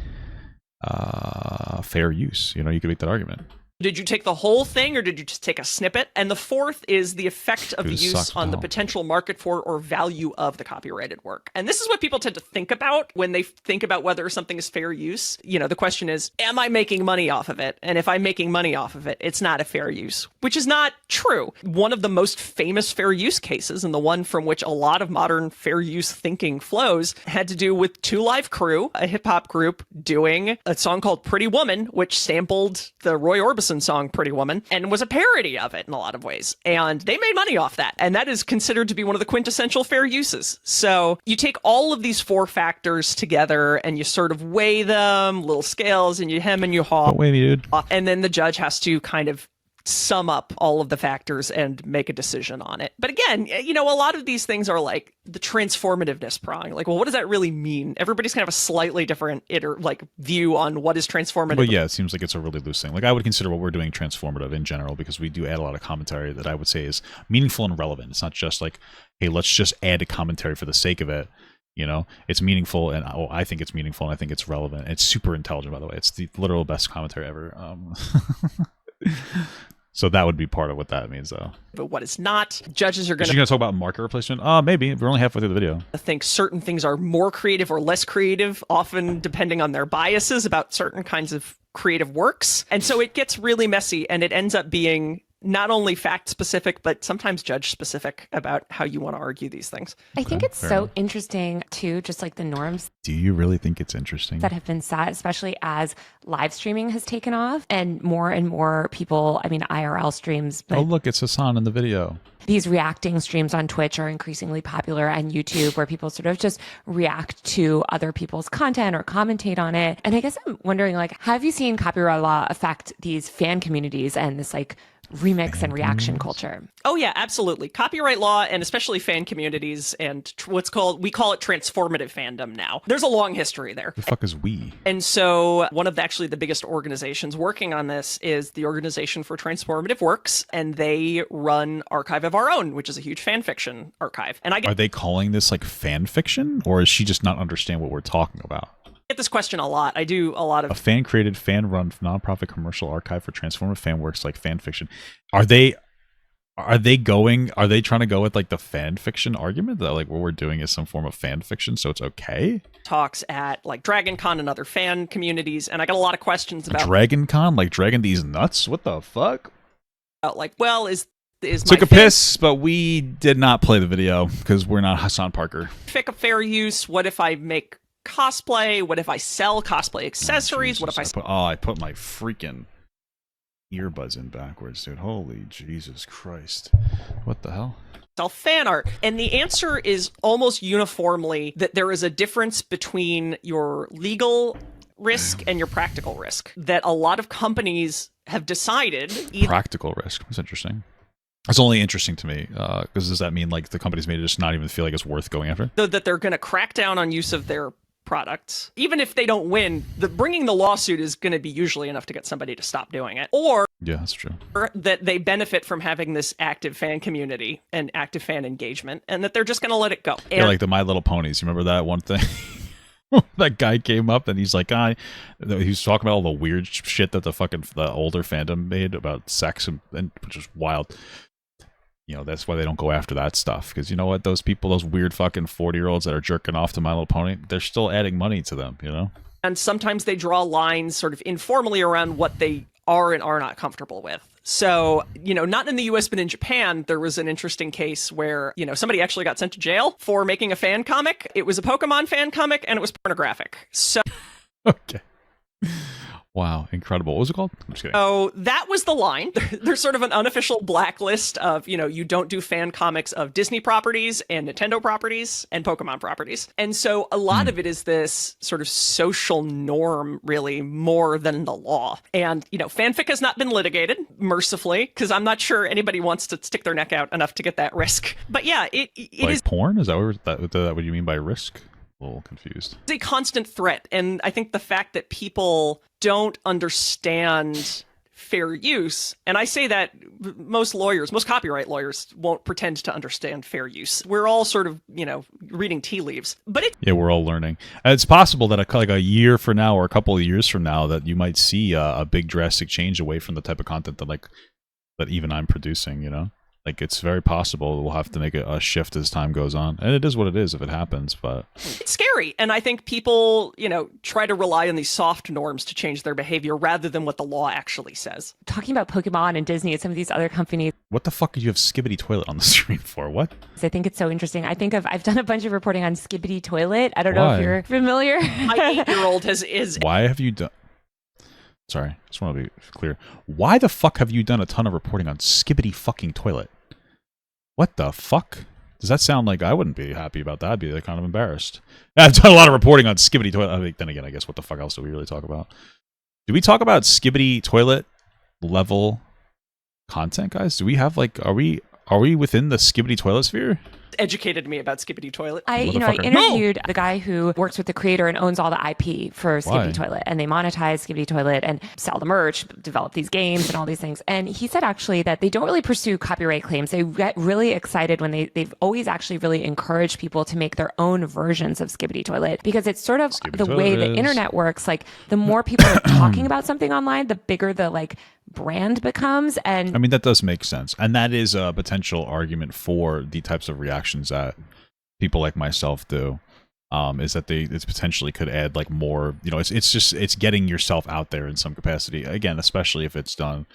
fair use. You know, you could make that argument. Did you take the whole thing or did you just take a snippet? And the fourth is the effect of the use on the potential market for or value of the copyrighted work. And this is what people tend to think about when they think about whether something is fair use. You know, the question is, am I making money off of it? And if I'm making money off of it, it's not a fair use, which is not true. One of the most famous fair use cases, and the one from which a lot of modern fair use thinking flows, had to do with Two Live Crew, a hip hop group, doing a song called Pretty Woman, which sampled the Roy Orbison song Pretty Woman and was a parody of it in a lot of ways, and they made money off that, and that is considered to be one of the quintessential fair uses. So you take all of these 4 factors together and you sort of weigh them, little scales, and you hem and you haw. Don't weigh me, dude. And then the judge has to kind of sum up all of the factors and make a decision on it. But again, you know, a lot of these things are like the transformativeness prong. Like, well, what does that really mean? Everybody's kind of a slightly different view on what is transformative. But yeah, it seems like it's a really loose thing. Like, I would consider what we're doing transformative in general because we do add a lot of commentary that I would say is meaningful and relevant. It's not just like, hey, let's just add a commentary for the sake of it. You know, it's meaningful, and I think it's meaningful, and I think it's relevant. It's super intelligent, by the way. It's the literal best commentary ever. So that would be part of what that means, though. But what is not, judges are going to... You're going to talk about marker replacement? Maybe. We're only halfway through the video. I think certain things are more creative or less creative, often depending on their biases about certain kinds of creative works. And so it gets really messy, and it ends up being not only fact specific, but sometimes judge specific about how you want to argue these things. I think it's so interesting too, just like the norms. Do you really think it's interesting? That have been set, especially as live streaming has taken off and more people, I mean, IRL streams. But oh, look, it's Hassan in the video. These reacting streams on Twitch are increasingly popular, and YouTube, where people sort of just react to other people's content or commentate on it. And I guess I'm wondering, like, have you seen copyright law affect these fan communities and this like remix and reaction culture? Oh yeah, absolutely. Copyright law, and especially fan communities, and we call it transformative fandom now. There's a long history there. The fuck is we? And so one of actually the biggest organizations working on this is the Organization for Transformative Works, and they run Archive of Our Own, which is a huge fan fiction archive. And are they calling this like fan fiction, or is she just not understand what we're talking about? I get this question a lot. I do a lot of a fan-created, fan-run, nonprofit commercial archive for transformative fan works like fan fiction. Are they trying to go with like the fan fiction argument that like what we're doing is some form of fan fiction, so it's okay? Talks at like Dragon Con and other fan communities, and I got a lot of questions about Dragon Con, like Dragon these nuts. What the fuck? Like, well, is took a piss, but we did not play the video because we're not Hassan Parker. Fic a fair use? What if I make cosplay? What if I sell cosplay accessories? Oh, what if I put my freaking earbuds in backwards, dude. Holy Jesus Christ. What the hell? Sell fan art? And the answer is almost uniformly that there is a difference between your legal risk and your practical risk. That a lot of companies have decided practical risk. That's interesting. It's only interesting to me because does that mean like the companies may just not even feel like it's worth going after? So that they're going to crack down on use of their products. Even if they don't win, bringing the lawsuit is going to be usually enough to get somebody to stop doing it. Or yeah, that's true. Or that they benefit from having this active fan community and active fan engagement, and that they're just going to let it go. And yeah, like the My Little Ponies. You remember that one thing? That guy came up and he's like, he was talking about all the weird shit that the older fandom made about sex and which is wild. You know, that's why they don't go after that stuff. Because you know what? Those people, those weird fucking 40-year-olds that are jerking off to My Little Pony, they're still adding money to them, you know? And sometimes they draw lines sort of informally around what they are and are not comfortable with. So, you know, not in the US, but in Japan, there was an interesting case where, you know, somebody actually got sent to jail for making a fan comic. It was a Pokemon fan comic, and it was pornographic. So... Okay. Wow, incredible. What was it called? I'm just kidding. Oh, that was the line. There's sort of an unofficial blacklist of, you know, you don't do fan comics of Disney properties and Nintendo properties and Pokemon properties. And so a lot of it is this sort of social norm, really, more than the law. And, you know, fanfic has not been litigated, mercifully, because I'm not sure anybody wants to stick their neck out enough to get that risk. But yeah, it like is... porn? Is that what you mean by risk? A little confused. It's a constant threat. And I think the fact that people don't understand fair use, and I say that most copyright lawyers won't pretend to understand fair use. We're all sort of, you know, reading tea leaves. But yeah, we're all learning. It's possible that like a year from now or a couple of years from now that you might see a big drastic change away from the type of content that even I'm producing, you know? Like, it's very possible we'll have to make a shift as time goes on. And it is what it is if it happens, but... It's scary. And I think people, you know, try to rely on these soft norms to change their behavior rather than what the law actually says. Talking about Pokemon and Disney and some of these other companies... What the fuck did you have Skibbity Toilet on the screen for? What? I think it's so interesting. I've done a bunch of reporting on Skibbity Toilet. I don't know if you're familiar. My 8-year-old is... Why have you done... Sorry, I just want to be clear. Why the fuck have you done a ton of reporting on Skibbity fucking Toilet? What the fuck? Does that sound like I wouldn't be happy about that? I'd be like, kind of embarrassed. I've done a lot of reporting on Skibbity Toilet. I mean, then again, I guess what the fuck else do we really talk about? Do we talk about Skibbity Toilet level content, guys? Do we have like, are we within the Skibbity Toilet sphere? Educated me about Skibbity Toilet. I interviewed the guy who works with the creator and owns all the IP for Skibbity Toilet, and they monetize Skibbity Toilet and sell the merch, develop these games and all these things. And he said actually that they don't really pursue copyright claims. They get really excited when they've always actually really encouraged people to make their own versions of Skibbity Toilet, because it's sort of the way the internet works. Like, the more people are talking about something online, the bigger the like brand becomes. And I mean, that does make sense, and that is a potential argument for the types of reactions that people like myself do, is that it potentially could add like more, you know, it's getting yourself out there in some capacity, again, especially if it's done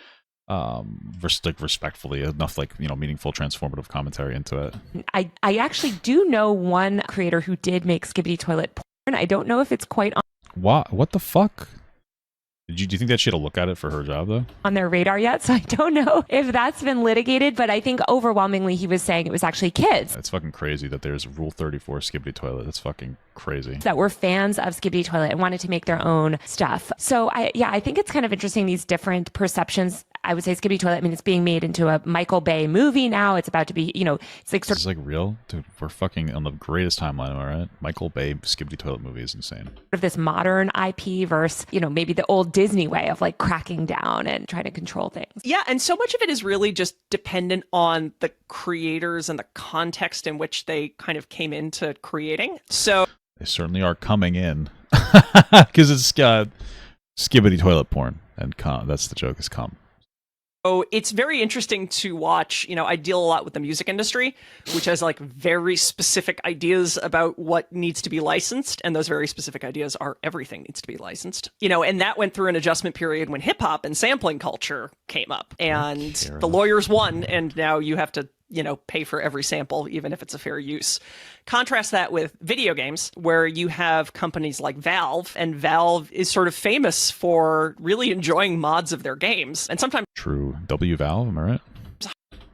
respectfully enough, like, you know, meaningful transformative commentary into it. I actually do know one creator who did make Skibbity Toilet porn. I don't know if it's quite What the fuck? Do you think that she had to look at it for her job, though? on their radar yet, so I don't know if that's been litigated, but I think overwhelmingly he was saying it was actually kids It's fucking crazy that there's Rule 34 Skibbity Toilet. That's fucking crazy. that were fans of Skibbity Toilet and wanted to make their own stuff. So I think it's kind of interesting, these different perceptions. I would say Skibbity Toilet, I mean, it's being made into a Michael Bay movie now. It's about to be, you know, it's like This is like real? Dude, we're fucking on the greatest timeline, am I right? Michael Bay Skibbity Toilet movie is insane. of this modern IP versus, you know, maybe the old Disney way of like cracking down and trying to control things. Yeah, and so much of it is really just dependent on the creators and the context in which they kind of came into creating. So They certainly are coming in. Because it's Skibbity Toilet porn. And that's the joke, is cum. So it's very interesting to watch. You know, I deal a lot with the music industry, which has like very specific ideas about what needs to be licensed. And those very specific ideas are everything needs to be licensed. You know, and that went through an adjustment period when hip hop and sampling culture came up. And the lawyers won. And now you have to, you know, pay for every sample, even if it's a fair use. Contrast that with video games, where you have companies like Valve, and Valve is sort of famous for really enjoying mods of their games. And sometimes True. W Valve, am I right?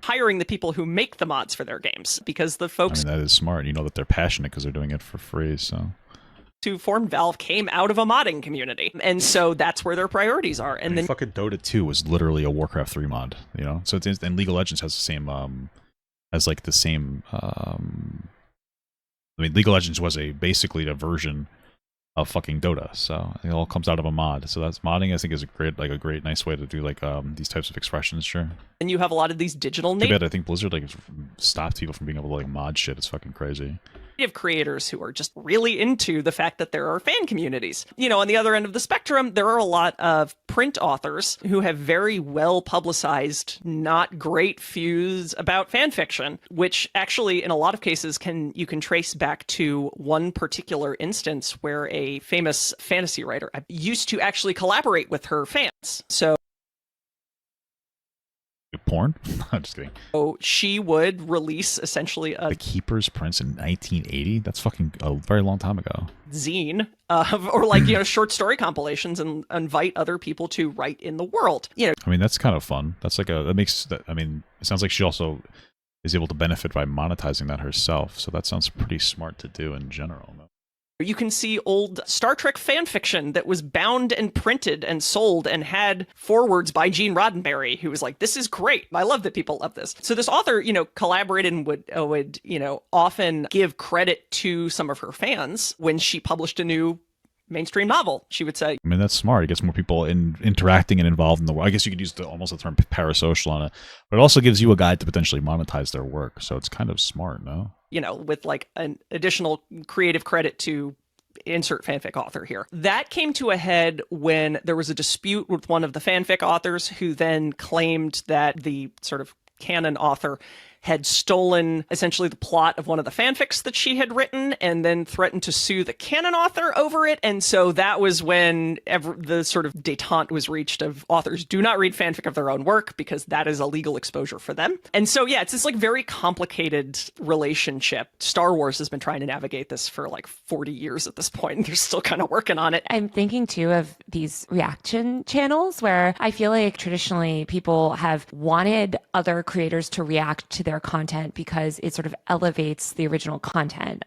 hiring the people who make the mods for their games, because the folks I mean, that is smart. You know that they're passionate because they're doing it for free, so... who formed Valve came out of a modding community. And so that's where their priorities are. And then fucking Dota 2 was literally a Warcraft 3 mod, you know? So it's, and League of Legends has the same, I mean, League of Legends was basically a version of fucking Dota, so it all comes out of a mod. So that's modding, I think, is a great, nice way to do like these types of expressions. Sure. and you have a lot of these digital Too native bad I think Blizzard like stopped people from being able to like mod shit. It's fucking crazy. creators who are just really into the fact that there are fan communities. You know, on the other end of the spectrum, there are a lot of print authors who have very well publicized, not great views about fan fiction, which actually in a lot of cases you can trace back to one particular instance where a famous fantasy writer used to actually collaborate with her fans. So Porn? I'm just kidding. she would release essentially a The Keeper's Prince in 1980? That's fucking a very long time ago. zine or like, you know, short story compilations and invite other people to write in the world. You know, I mean, that's kind of fun. That's like I mean, it sounds like she also is able to benefit by monetizing that herself. So that sounds pretty smart to do in general. you can see old Star Trek fan fiction that was bound and printed and sold and had forewords by Gene Roddenberry, who was like, this is great. I love that people love this. So this author, you know, collaborated and would, you know, often give credit to some of her fans when she published a new mainstream novel. She would say, I mean, that's smart. It gets more people interacting and involved in the world. I guess you could use almost the term parasocial on it, but it also gives you a guide to potentially monetize their work. So it's kind of smart, no? You know, with like an additional creative credit to insert fanfic author here. That came to a head when there was a dispute with one of the fanfic authors who then claimed that the sort of canon author had stolen essentially the plot of one of the fanfics that she had written and then threatened to sue the canon author over it. And so that was when the sort of detente was reached of authors do not read fanfic of their own work because that is a legal exposure for them. And so, yeah, it's this like very complicated relationship. Star Wars has been trying to navigate this for like 40 years at this point, and they're still kind of working on it. I'm thinking too of these reaction channels where I feel like traditionally people have wanted other creators to react to their content because it sort of elevates the original content.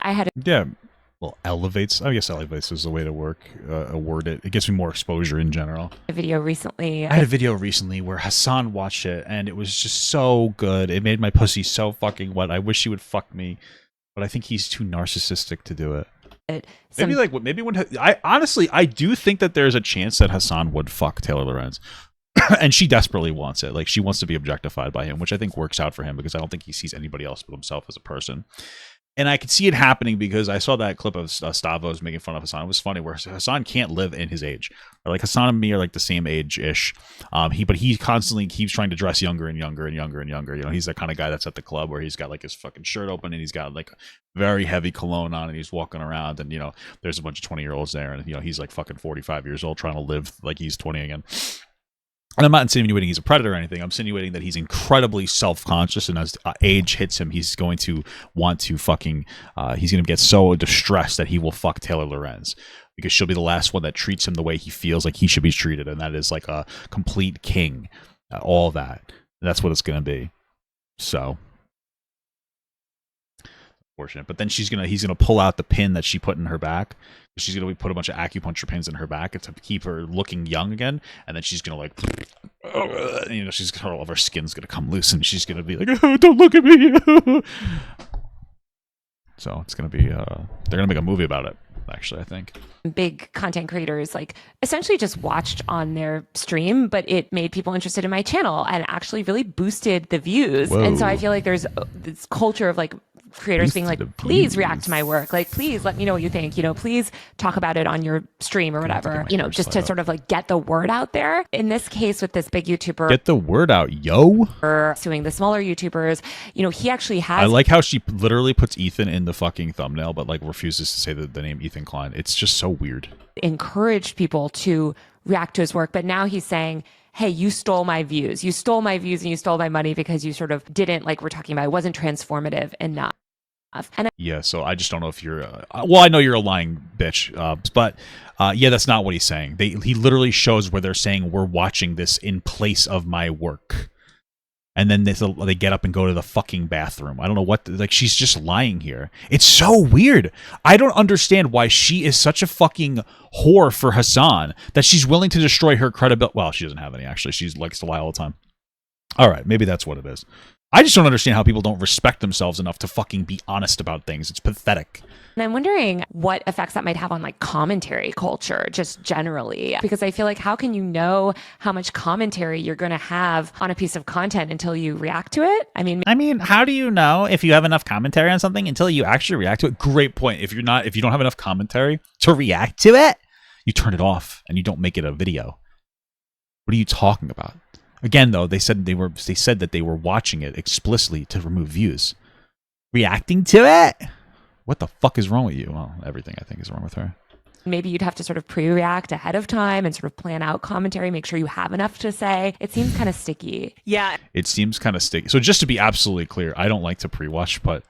Well, elevates. I guess elevates is the way to word it. It gives me more exposure in general. A video recently. I had a video recently where Hassan watched it, and it was just so good. It made my pussy so fucking wet. I wish he would fuck me, but I think he's too narcissistic to do it. Maybe when I do think that there's a chance that Hassan would fuck Taylor Lorenz. And she desperately wants it. Like, she wants to be objectified by him, which I think works out for him because I don't think he sees anybody else but himself as a person. And I could see it happening because I saw that clip of Stavros making fun of Hassan. It was funny where Hassan can't live in his age. Like, Hassan and me are like the same age-ish. But he constantly keeps trying to dress younger and younger and younger and younger. You know, he's that kind of guy that's at the club where he's got like his fucking shirt open and he's got like very heavy cologne on and he's walking around and, you know, there's a bunch of 20-year-olds there and, you know, he's like fucking 45 years old trying to live like he's 20 again. And I'm not insinuating he's a predator or anything. I'm insinuating that he's incredibly self-conscious, and as age hits him, he's going to want to fucking, he's going to get so distressed that he will fuck Taylor Lorenz, because she'll be the last one that treats him the way he feels like he should be treated, and that is like a complete king. All that. That's what it's going to be. So, unfortunate. But then he's gonna pull out the pin that she put in her back. She's gonna put a bunch of acupuncture pins in her back to keep her looking young again, and then she's gonna like, all of her skin's gonna come loose, and she's gonna be like, oh, "Don't look at me." So it's gonna be, they're gonna make a movie about it. Actually, I think big content creators like essentially just watched on their stream, but it made people interested in my channel and actually really boosted the views. Whoa. And so I feel like there's this culture of like creators being like, please react to my work, like please let me know what you think, please talk about it on your stream or whatever, just to sort of like get the word out there. In this case with this big YouTuber, get the word out, yo, or suing the smaller YouTubers, he actually has, I like how she literally puts Ethan in the fucking thumbnail but like refuses to say the name Ethan Klein. It's just so weird. Encouraged people to react to his work, but now he's saying, hey, you stole my views. You stole my views and you stole my money because you sort of didn't, like we're talking about, it wasn't transformative enough. And yeah, so I just don't know if you're... well, I know you're a lying bitch, but yeah, that's not what he's saying. He literally shows where they're saying, we're watching this in place of my work. And then they get up and go to the fucking bathroom. I don't know what... like, she's just lying here. It's so weird. I don't understand why she is such a fucking whore for Hassan that she's willing to destroy her credibility. Well, she doesn't have any, actually. She likes to lie all the time. All right, maybe that's what it is. I just don't understand how people don't respect themselves enough to fucking be honest about things. It's pathetic. And I'm wondering what effects that might have on like commentary culture, just generally, because I feel like how can you know how much commentary you're going to have on a piece of content until you react to it? I mean, how do you know if you have enough commentary on something until you actually react to it? Great point. If you don't have enough commentary to react to it, you turn it off and you don't make it a video. What are you talking about? Again, though, they said that they were watching it explicitly to remove views. Reacting to it? What the fuck is wrong with you? Well, everything I think is wrong with her. Maybe you'd have to sort of pre-react ahead of time and sort of plan out commentary, make sure you have enough to say. It seems kind of sticky. Yeah. It seems kind of sticky. So just to be absolutely clear, I don't like to pre-watch, but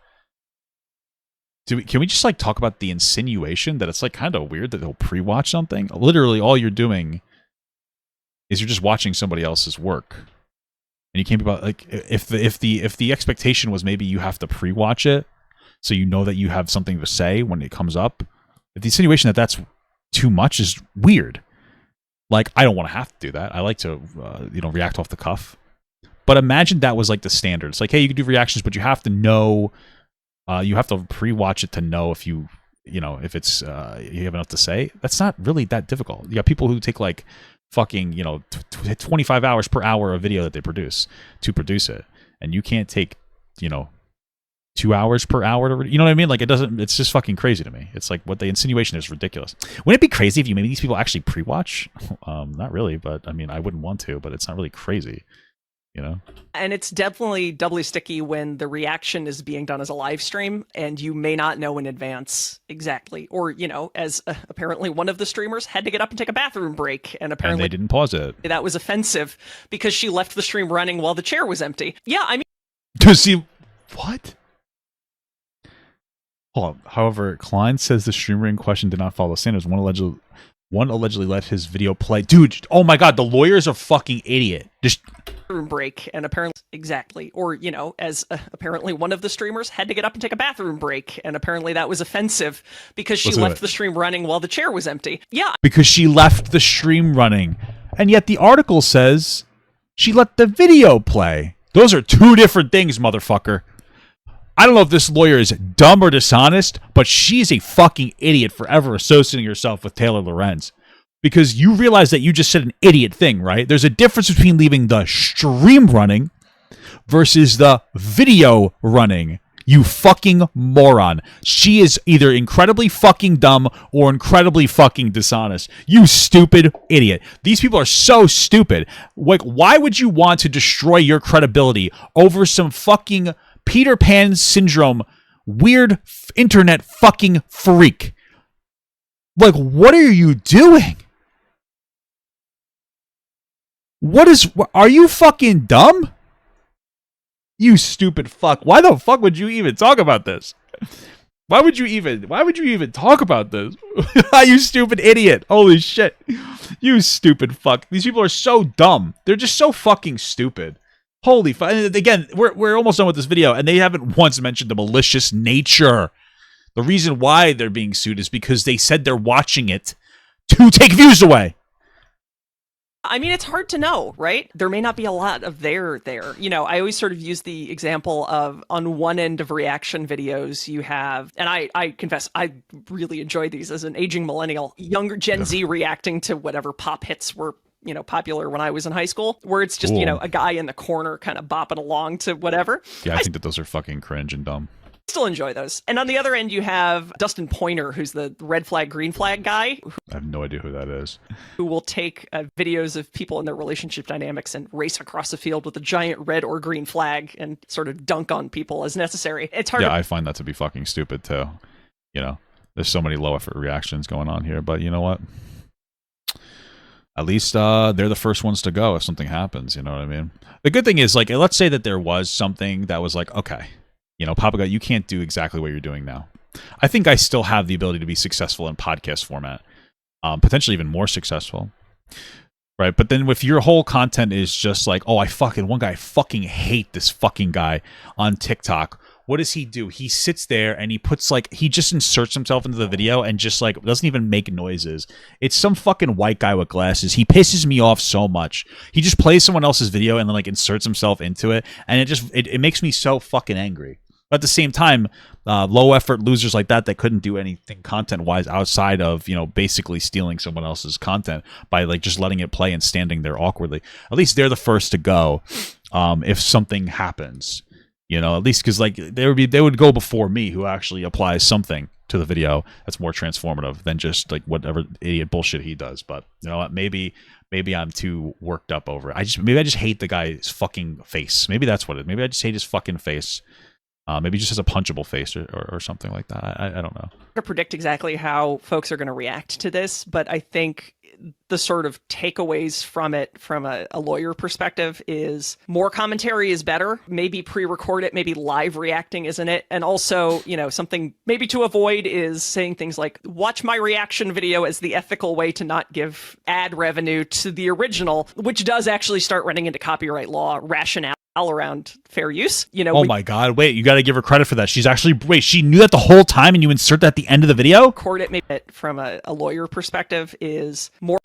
can we just like talk about the insinuation that it's like kind of weird that they'll pre-watch something? Literally all you're doing is you're just watching somebody else's work. And you can't be about like if the expectation was maybe you have to pre-watch it so you know that you have something to say when it comes up. If the insinuation that that's too much is weird. Like, I don't want to have to do that. I like to react off the cuff. But imagine that was like the standard. It's like, hey, you can do reactions, but you have to know you have to pre-watch it to know if if it's you have enough to say. That's not really that difficult. You got people who take like fucking 25 hours per hour of video that they produce to produce it, and you can't take 2 hours per hour to what I mean? Like, it's just fucking crazy to me. It's like what the insinuation is ridiculous. Wouldn't it be crazy if maybe these people actually pre-watch? Not really, but I mean, I wouldn't want to, but it's not really crazy. And it's definitely doubly sticky when the reaction is being done as a live stream and you may not know in advance exactly. Or, as apparently one of the streamers had to get up and take a bathroom break. And apparently they didn't pause it. That was offensive because she left the stream running while the chair was empty. Yeah, I mean... To see... What? Hold on. However, Klein says the streamer in question did not follow standards. One allegedly let his video play. Dude, oh my god, the lawyer's a fucking idiot. Just... Bathroom break, and apparently exactly, or as apparently one of the streamers had to get up and take a bathroom break, and apparently that was offensive because she left the stream running while the chair was empty. Yeah, because she left the stream running, and yet the article says she let the video play. Those are two different things, motherfucker. I don't know if this lawyer is dumb or dishonest, but she's a fucking idiot for ever associating herself with Taylor Lorenz. Because you realize that you just said an idiot thing, right? There's a difference between leaving the stream running versus the video running. You fucking moron. She is either incredibly fucking dumb or incredibly fucking dishonest. You stupid idiot. These people are so stupid. Like, why would you want to destroy your credibility over some fucking Peter Pan syndrome, weird internet fucking freak? Like, what are you doing? Are you fucking dumb? You stupid fuck. Why the fuck would you even talk about this? Why would you even talk about this? You stupid idiot. Holy shit. You stupid fuck. These people are so dumb. They're just so fucking stupid. Holy fuck. Again, we're almost done with this video, and they haven't once mentioned the malicious nature. The reason why they're being sued is because they said they're watching it to take views away. I mean, it's hard to know, right? There may not be a lot of there. You know, I always sort of use the example of on one end of reaction videos, you have, and I confess, I really enjoy these as an aging millennial, younger Gen Z reacting to whatever pop hits were, you know, popular when I was in high school, where it's just, you know, a guy in the corner kind of bopping along to whatever. Yeah, I think that those are fucking cringe and dumb. Still enjoy those. And on the other end, you have Dustin Pointer, who's the red flag, green flag guy. I have no idea who that is. Who will take videos of people and their relationship dynamics and race across the field with a giant red or green flag and sort of dunk on people as necessary. It's hard. Yeah, I find that to be fucking stupid too. You know, there's so many low effort reactions going on here, but you know what? At least they're the first ones to go if something happens. You know what I mean? The good thing is, like, let's say that there was something that was like, okay, you know, Papa God, you can't do exactly what you're doing now. I think I still have the ability to be successful in podcast format, potentially even more successful, right? But then if your whole content is just like, oh, I fucking hate this fucking guy on TikTok. What does he do? He sits there and he just inserts himself into the video and just like doesn't even make noises. It's some fucking white guy with glasses. He pisses me off so much. He just plays someone else's video and then like inserts himself into it, and it makes me so fucking angry. But at the same time, low effort losers like that couldn't do anything content wise outside of, you know, basically stealing someone else's content by like just letting it play and standing there awkwardly. At least they're the first to go if something happens, you know, at least because like they would go before me, who actually applies something to the video that's more transformative than just like whatever idiot bullshit he does. But you know what? Maybe I'm too worked up over it. Maybe I just hate the guy's fucking face. Maybe that's what it is. Maybe I just hate his fucking face. Maybe just has a punchable face or something like that. I don't know. To predict exactly how folks are going to react to this, but I think the sort of takeaways from it from a lawyer perspective is more commentary is better. Maybe pre-record it, maybe live reacting isn't it? And also, you know, something maybe to avoid is saying things like, watch my reaction video as the ethical way to not give ad revenue to the original, which does actually start running into copyright law rationale around fair use. You know, oh my God, wait, you got to give her credit for that. She knew that the whole time and you insert that at the end of the video? Record it, maybe from a lawyer perspective is more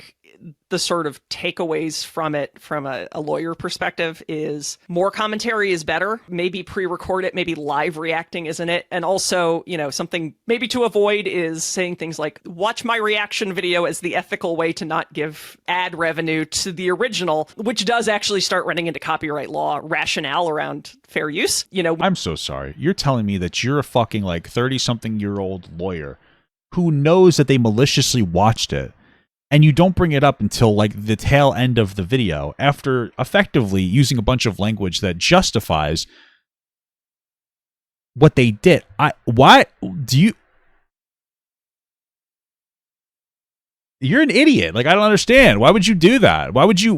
the sort of takeaways from it from a lawyer perspective is more commentary is better. Maybe pre-record it, maybe live reacting isn't it? And also, you know, something maybe to avoid is saying things like, watch my reaction video as the ethical way to not give ad revenue to the original, which does actually start running into copyright law rationale around fair use. You know, I'm so sorry. You're telling me that you're a fucking like 30-something-year-old lawyer who knows that they maliciously watched it, and you don't bring it up until like the tail end of the video after effectively using a bunch of language that justifies what they did. You're an idiot. Like, I don't understand. Why would you do that? Why would you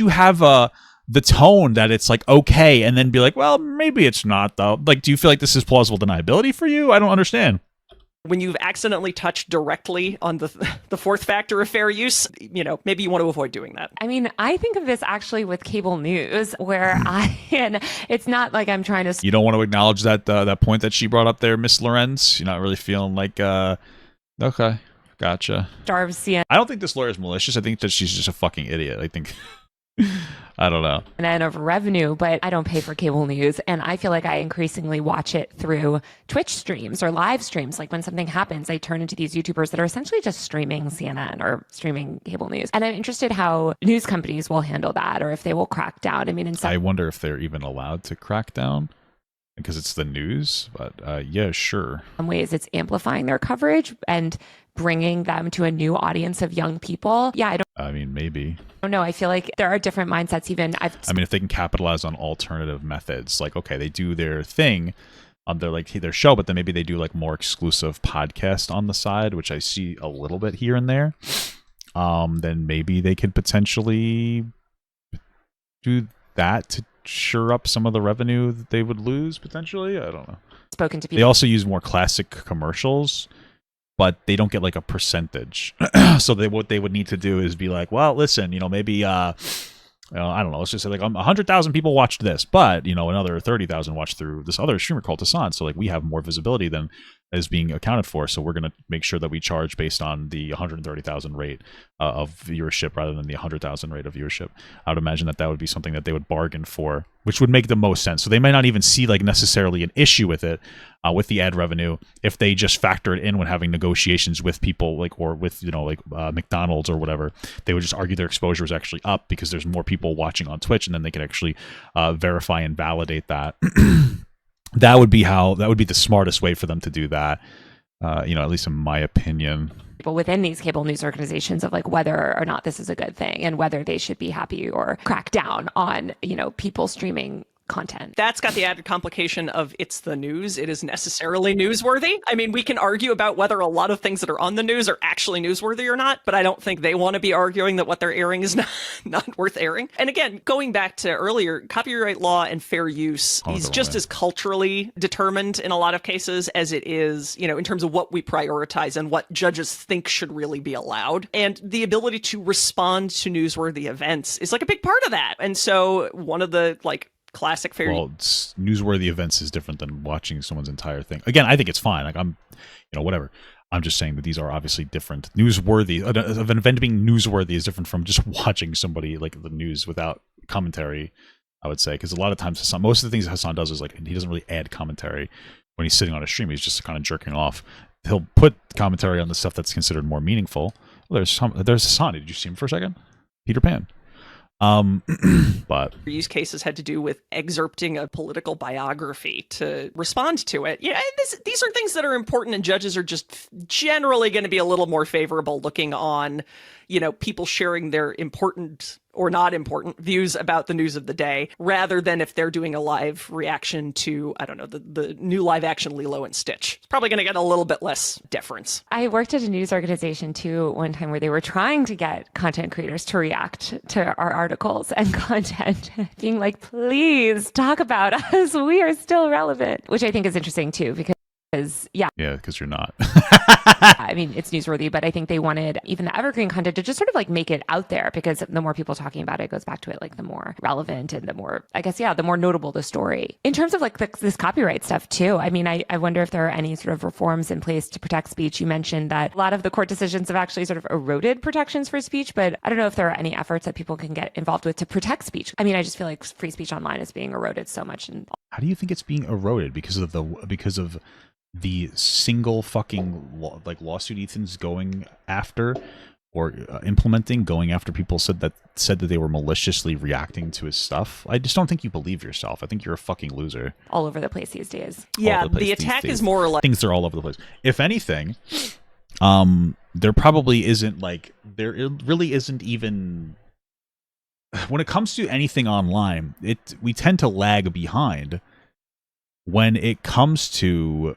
have the tone that it's like, okay, and then be like, well, maybe it's not though. Like, do you feel like this is plausible deniability for you? I don't understand. When you've accidentally touched directly on the fourth factor of fair use, you know, maybe you want to avoid doing that. I mean, I think of this actually with cable news, where and it's not like I'm trying to. You don't want to acknowledge that that point that she brought up there, Miss Lorenz. You're not really feeling like, okay, gotcha. Starve CNN. I don't think this lawyer is malicious. I think that she's just a fucking idiot. I think. I don't know. And of revenue, but I don't pay for cable news. And I feel like I increasingly watch it through Twitch streams or live streams. Like when something happens, I turn into these YouTubers that are essentially just streaming CNN or streaming cable news. And I'm interested how news companies will handle that or if they will crack down. I mean, I wonder if they're even allowed to crack down because it's the news. But yeah, sure. In some ways, it's amplifying their coverage and bringing them to a new audience of young people. Yeah, I mean, maybe. I don't know. I feel like there are different mindsets even. I mean, if they can capitalize on alternative methods, like, okay, they do their thing on their show, but then maybe they do like more exclusive podcast on the side, which I see a little bit here and there. then maybe they could potentially do that to shore up some of the revenue that they would lose potentially. I don't know. Spoken to people. They also use more classic commercials, but they don't get like a percentage. So what they would need to do is be like, well, listen, maybe I don't know. Let's just say like 100,000 people watched this, but another 30,000 watched through this other streamer called Assassinate. So like we have more visibility than is being accounted for. So we're going to make sure that we charge based on the 130,000 rate of viewership rather than the 100,000 rate of viewership. I would imagine that would be something that they would bargain for, which would make the most sense. So they might not even see like necessarily an issue with it, with the ad revenue, if they just factor it in when having negotiations with people or with McDonald's or whatever. They would just argue their exposure is actually up because there's more people watching on Twitch, and then they can actually verify and validate that. That would be the smartest way for them to do that. At least in my opinion. People within these cable news organizations of like whether or not this is a good thing and whether they should be happy or crack down on people streaming content. That's got the added complication of it's the news. It is necessarily newsworthy. I mean, we can argue about whether a lot of things that are on the news are actually newsworthy or not, but I don't think they want to be arguing that what they're airing is not worth airing. And again, going back to earlier, copyright law and fair use is just as culturally determined in a lot of cases as it is, in terms of what we prioritize and what judges think should really be allowed. And the ability to respond to newsworthy events is like a big part of that. And so one of the classic fair. Well, newsworthy events is different than watching someone's entire thing. Again, I think it's fine. Like I'm, whatever. I'm just saying that these are obviously different. Newsworthy of an event being newsworthy is different from just watching somebody like the news without commentary. I would say because a lot of times most of the things Hassan does is like he doesn't really add commentary when he's sitting on a stream. He's just kind of jerking off. He'll put commentary on the stuff that's considered more meaningful. Well, there's Hassan. Did you see him for a second? Peter Pan. But use cases had to do with excerpting a political biography to respond to it. Yeah, these are things that are important, and judges are just generally going to be a little more favorable looking on, people sharing their important or not important views about the news of the day, rather than if they're doing a live reaction to, I don't know, the new live action Lilo and Stitch. It's probably going to get a little bit less deference. I worked at a news organization too one time where they were trying to get content creators to react to our articles and content, being like, please talk about us. We are still relevant, which I think is interesting too, because because you're not. I mean, it's newsworthy, but I think they wanted even the evergreen content to just sort of make it out there, because the more people talking about it goes back to it, the more relevant and the more, the more notable the story. In terms of this copyright stuff too, I mean, I wonder if there are any sort of reforms in place to protect speech. You mentioned that a lot of the court decisions have actually sort of eroded protections for speech, but I don't know if there are any efforts that people can get involved with to protect speech. I mean, I just feel like free speech online is being eroded so much. How do you think it's being eroded? Because of the single fucking lawsuit Ethan's going after or implementing, going after people said that they were maliciously reacting to his stuff. I just don't think you believe yourself. I think you're a fucking loser. All over the place these days. Yeah, the attack is more or less. Things are all over the place. If anything, there probably isn't there really isn't even. When it comes to anything online, we tend to lag behind when it comes to.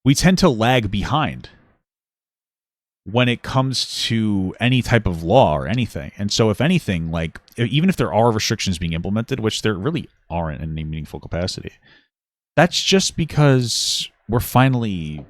We tend to lag behind when it comes to any type of law or anything. And so if anything, even if there are restrictions being implemented, which there really aren't in any meaningful capacity, that's just because we're finally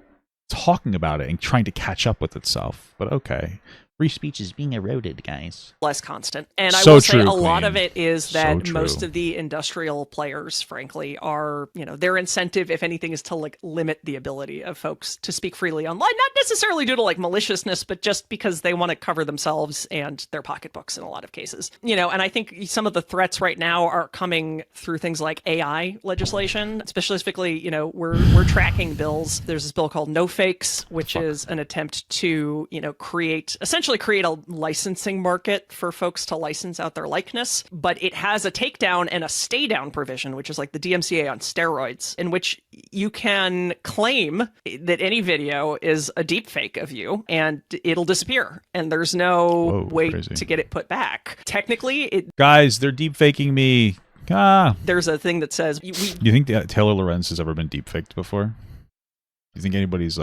talking about it and trying to catch up with itself. But okay. Free speech is being eroded, guys. Less constant. And So I will say true, a lot Queen. of it is So that true. most of the industrial players, frankly, are, their incentive, if anything, is to limit the ability of folks to speak freely online. Not necessarily due to maliciousness, but just because they want to cover themselves and their pocketbooks in a lot of cases. And I think some of the threats right now are coming through things like AI legislation, specifically, we're tracking bills. There's this bill called No Fakes, which is an attempt to, essentially create a licensing market for folks to license out their likeness, but it has a takedown and a stay down provision, which is like the DMCA on steroids, in which you can claim that any video is a deep fake of you and it'll disappear, and there's no way to get it put back. Technically, guys, they're deep faking me. There's a thing that says Do you think that Taylor Lorenz has ever been deep faked before? Do you think anybody's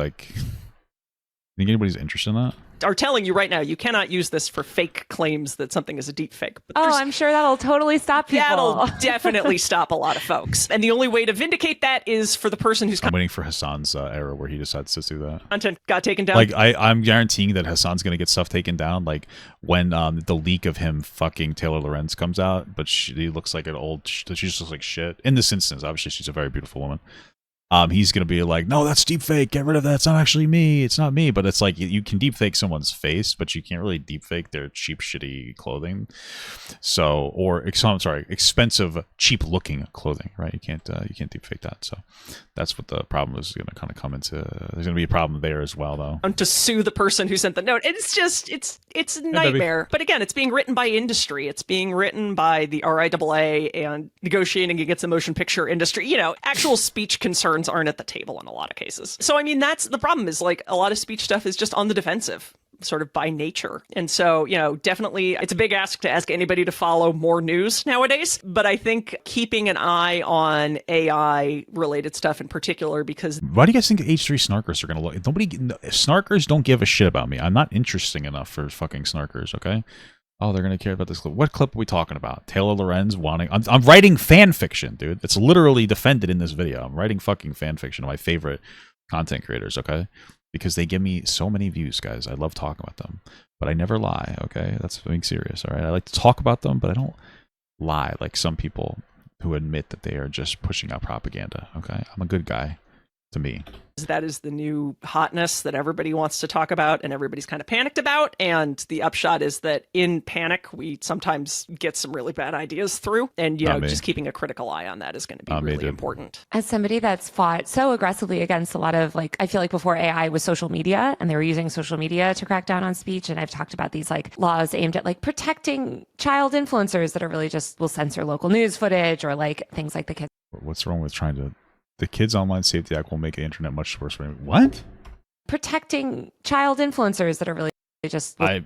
Think anybody's interested in that? Are telling you right now, you cannot use this for fake claims that something is a deep fake. But Oh, I'm sure that'll totally stop people. that'll definitely stop a lot of folks. And the only way to vindicate that is for the person whose I'm waiting for Hassan's era where he decides to do that. content got taken down. Like, I'm guaranteeing that Hassan's going to get stuff taken down, like when the leak of him fucking Taylor Lorenz comes out, but she looks like an old, she just looks like shit. In this instance, obviously, she's a very beautiful woman. He's going to be like, no, that's deep fake. Get rid of that. It's not actually me. It's not me. But it's like you can deep fake someone's face, but you can't really deep fake their cheap, shitty clothing. So, I'm sorry, expensive, cheap looking clothing, right? You can't deep fake that. So that's what the problem is going to kind of come into. There's going to be a problem there as well, though. To sue the person who sent the note. It's just, it's a nightmare. But again, it's being written by industry. It's being written by the RIAA and negotiating against the motion picture industry. You know, actual speech concerns aren't at the table in a lot of cases. So, I mean, that's the problem is like a lot of speech stuff is just on the defensive sort of by nature. And so, you know, definitely it's a big ask to ask anybody to follow more news nowadays. But I think keeping an eye on AI related stuff in particular, because why do you guys think H3 snarkers are going to look? Snarkers don't give a shit about me. I'm not interesting enough for fucking snarkers, okay? Oh, they're going to care about this clip. What clip are we talking about? Taylor Lorenz wanting... I'm writing fan fiction, dude. It's literally defended in this video. I'm writing fucking fan fiction of my favorite content creators, okay? Because they give me so many views, guys. I love talking about them. But I never lie, okay? That's being serious, all right? I like to talk about them, but I don't lie like some people who admit that they are just pushing out propaganda, okay? I'm a good guy, to me. That is the new hotness that everybody wants to talk about and everybody's kind of panicked about. And the upshot is that in panic, we sometimes get some really bad ideas through. And, you know, just keeping a critical eye on that is going to be really important. As somebody that's fought so aggressively against a lot of, like, I feel like before AI was social media and they were using social media to crack down on speech. And I've talked about these like laws aimed at like protecting child influencers that are really just will censor local news footage or like things like the kids. What's wrong with trying to... The Kids Online Safety Act will make the internet much worse for me. What? Protecting child influencers that are really just what?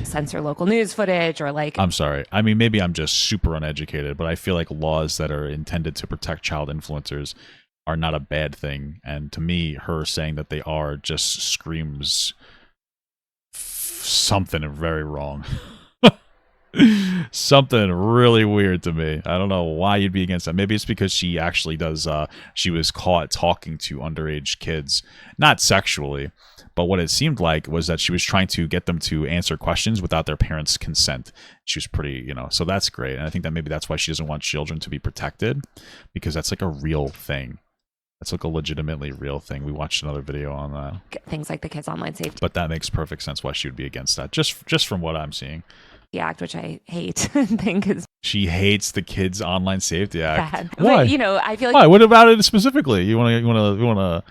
Censor local news footage or like... I'm sorry. I mean, maybe I'm just super uneducated, but I feel like laws that are intended to protect child influencers are not a bad thing. And to me, her saying that they are just screams something very wrong. Something really weird to me. I don't know why you'd be against that. Maybe it's because she actually does she was caught talking to underage kids, not sexually, but what it seemed like was that she was trying to get them to answer questions without their parents' consent. She was pretty, you know, so that's great. And I think that maybe that's why she doesn't want children to be protected, because that's like a real thing. That's like a legitimately real thing. We watched another video on that. Things like the Kids Online Safety But that makes perfect sense why she would be against that, just from what I'm seeing. Act, which I hate and think is... She hates the Kids Online Safety Act. Bad. Why? But, you know, I feel like... Why? What about it specifically? You want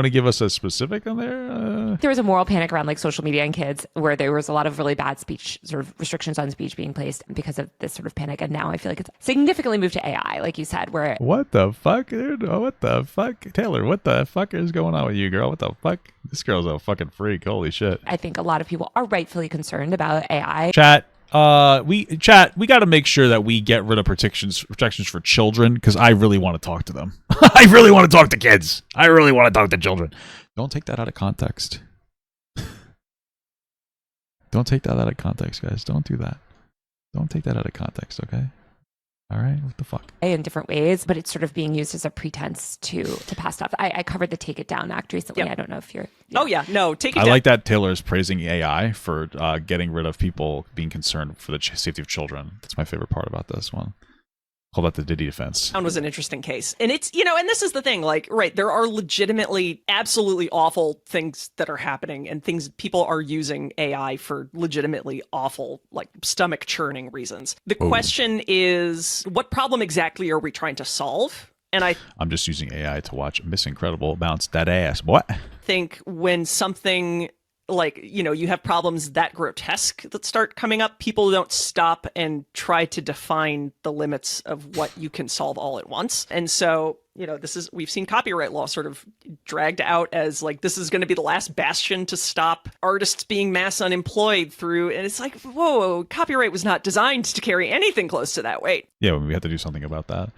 to give us a specific on there? There was a moral panic around like social media and kids where there was a lot of really bad speech, sort of restrictions on speech being placed because of this sort of panic. And now I feel like it's significantly moved to AI, like you said, where... What the fuck, dude? Oh, what the fuck? Taylor, what the fuck is going on with you, girl? What the fuck? This girl's a fucking freak. Holy shit. I think a lot of people are rightfully concerned about AI. Chat, we got to make sure that we get rid of protections for children, because I really want to talk to them. I really want to talk to kids. I really want to talk to children. Don't take that out of context. Don't take that out of context, guys. Don't do that. Don't take that out of context, okay? All right, what the fuck? In different ways, but it's sort of being used as a pretense to pass stuff. I covered the Take It Down Act recently. Yep. I don't know if you're... Yeah. Oh, yeah. No, Take It I Down. like that Taylor is praising AI for getting rid of people being concerned for the safety of children. That's my favorite part about this one. Call that the Diddy defense. Was an interesting case. And it's, you know, and this is the thing, like, right, there are legitimately absolutely awful things that are happening and things people are using AI for legitimately awful, like stomach churning reasons. The question is, what problem exactly are we trying to solve? And I'm just using AI to watch Miss Incredible bounce that ass. What? Think when something like, you know, you have problems that grotesque that start coming up, people don't stop and try to define the limits of what you can solve all at once. And so, you know, we've seen copyright law sort of dragged out as like, this is going to be the last bastion to stop artists being mass unemployed through. And it's like, whoa, copyright was not designed to carry anything close to that weight. Yeah, we have to do something about that.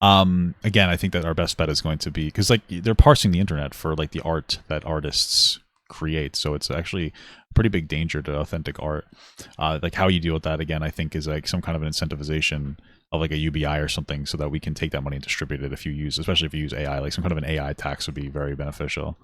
Again, I think that our best bet is going to be, because like they're parsing the internet for like the art that artists create, so it's actually a pretty big danger to authentic art. Like how you deal with that, again, I think is like some kind of an incentivization of like a UBI or something, so that we can take that money and distribute it especially if you use AI. Like some kind of an AI tax would be very beneficial.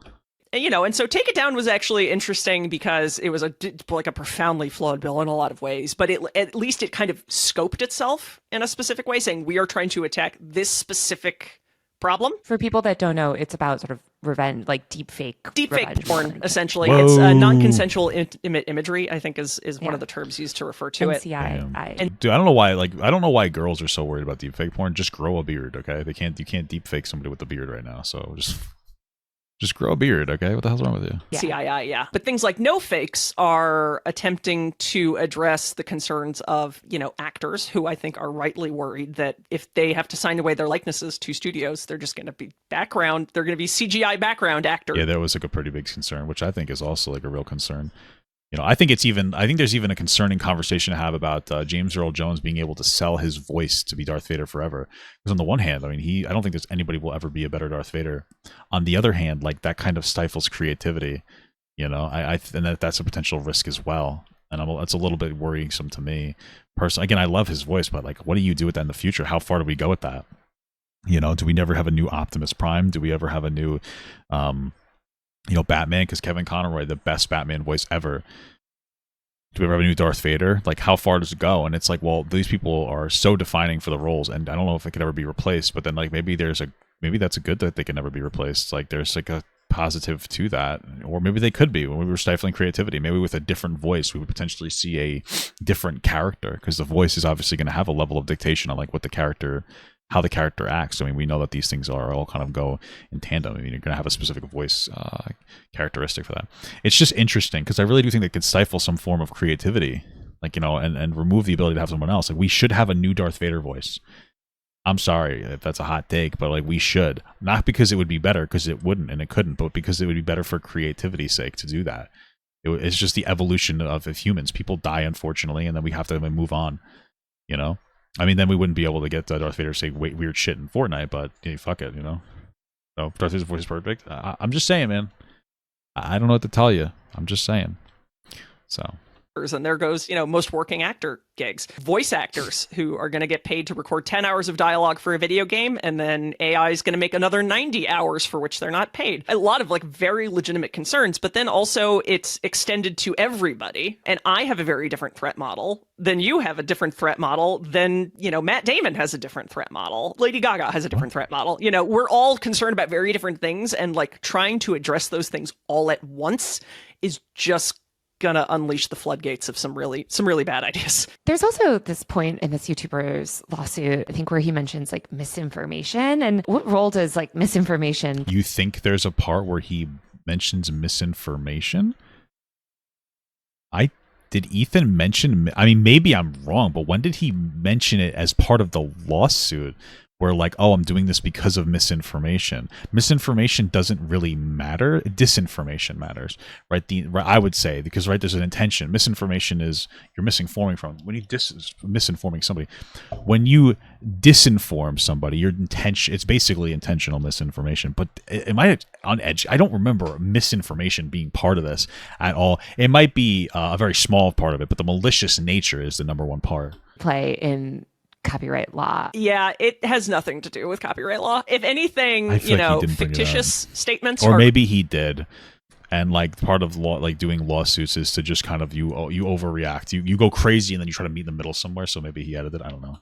And so Take It Down was actually interesting because it was like a profoundly flawed bill in a lot of ways, but at least it kind of scoped itself in a specific way, saying we are trying to attack this specific problem. For people that don't know, it's about sort of revenge, like deepfake porn, essentially. Whoa. It's non-consensual intimate imagery, I think is one of the terms used to refer to it. NCI. Dude, I don't know why girls are so worried about deepfake porn. Just grow a beard, okay? You can't deepfake somebody with a beard right now, so just grow a beard, okay? What the hell's wrong with you? CII, yeah. But things like no fakes are attempting to address the concerns of, actors who I think are rightly worried that if they have to sign away their likenesses to studios, they're just going to be they're going to be CGI background actors. Yeah, there was like a pretty big concern, which I think is also like a real concern. I think there's even a concerning conversation to have about James Earl Jones being able to sell his voice to be Darth Vader forever. Because on the one hand, I don't think there's anybody will ever be a better Darth Vader. On the other hand, like that kind of stifles creativity. And that's a potential risk as well. And that's a little bit worrisome to me personally. Again, I love his voice, but like, what do you do with that in the future? How far do we go with that? Do we never have a new Optimus Prime? Do we ever have a new Batman? Because Kevin Conroy, the best Batman voice ever. Do we ever have a new Darth Vader? Like, how far does it go? And it's like, well, these people are so defining for the roles, and I don't know if it could ever be replaced. But then, like, maybe that's a good that they can never be replaced. Like, there's like a positive to that, or maybe they could be when we were stifling creativity. Maybe with a different voice, we would potentially see a different character, because the voice is obviously going to have a level of dictation on like how the character acts. I mean, we know that these things are all kind of go in tandem. I mean, you're going to have a specific voice characteristic for that. It's just interesting because I really do think that could stifle some form of creativity, like, and remove the ability to have someone else. Like, we should have a new Darth Vader voice. I'm sorry if that's a hot take, but like, we should. Not because it would be better, because it wouldn't and it couldn't, but because it would be better for creativity's sake to do that. It's just the evolution of humans. People die, unfortunately, and then we have to move on, I mean, then we wouldn't be able to get Darth Vader to say weird shit in Fortnite, but fuck it, So Darth Vader's voice is perfect. I'm just saying, man. I don't know what to tell you. I'm just saying. So. And there goes, most working actor gigs. Voice actors who are going to get paid to record 10 hours of dialogue for a video game, and then AI is going to make another 90 hours for which they're not paid. A lot of like very legitimate concerns, but then also it's extended to everybody. And I have a very different threat model than you have a different threat model than, Matt Damon has a different threat model. Lady Gaga has a different threat model. We're all concerned about very different things, and like trying to address those things all at once is just gonna unleash the floodgates of some really bad ideas. There's also this point in this YouTuber's lawsuit, I think, where he mentions like misinformation. And what role does like misinformation? You think there's a part where he mentions misinformation? Did Ethan mention? I mean, maybe I'm wrong, but when did he mention it as part of the lawsuit? Where like, oh, I'm doing this because of misinformation. Misinformation doesn't really matter. Disinformation matters, right? I would say, because there's an intention. Misinformation is you're misinforming from when you misinforming somebody. When you disinform somebody, your intention, it's basically intentional misinformation. But am I on edge? I don't remember misinformation being part of this at all. It might be a very small part of it, but the malicious nature is the number one part. Play in copyright law. Yeah, it has nothing to do with copyright law. If anything, fictitious statements. Or maybe he did. And like part of law, like doing lawsuits, is to just kind of you overreact. You go crazy and then you try to meet in the middle somewhere. So maybe he added it. I don't know.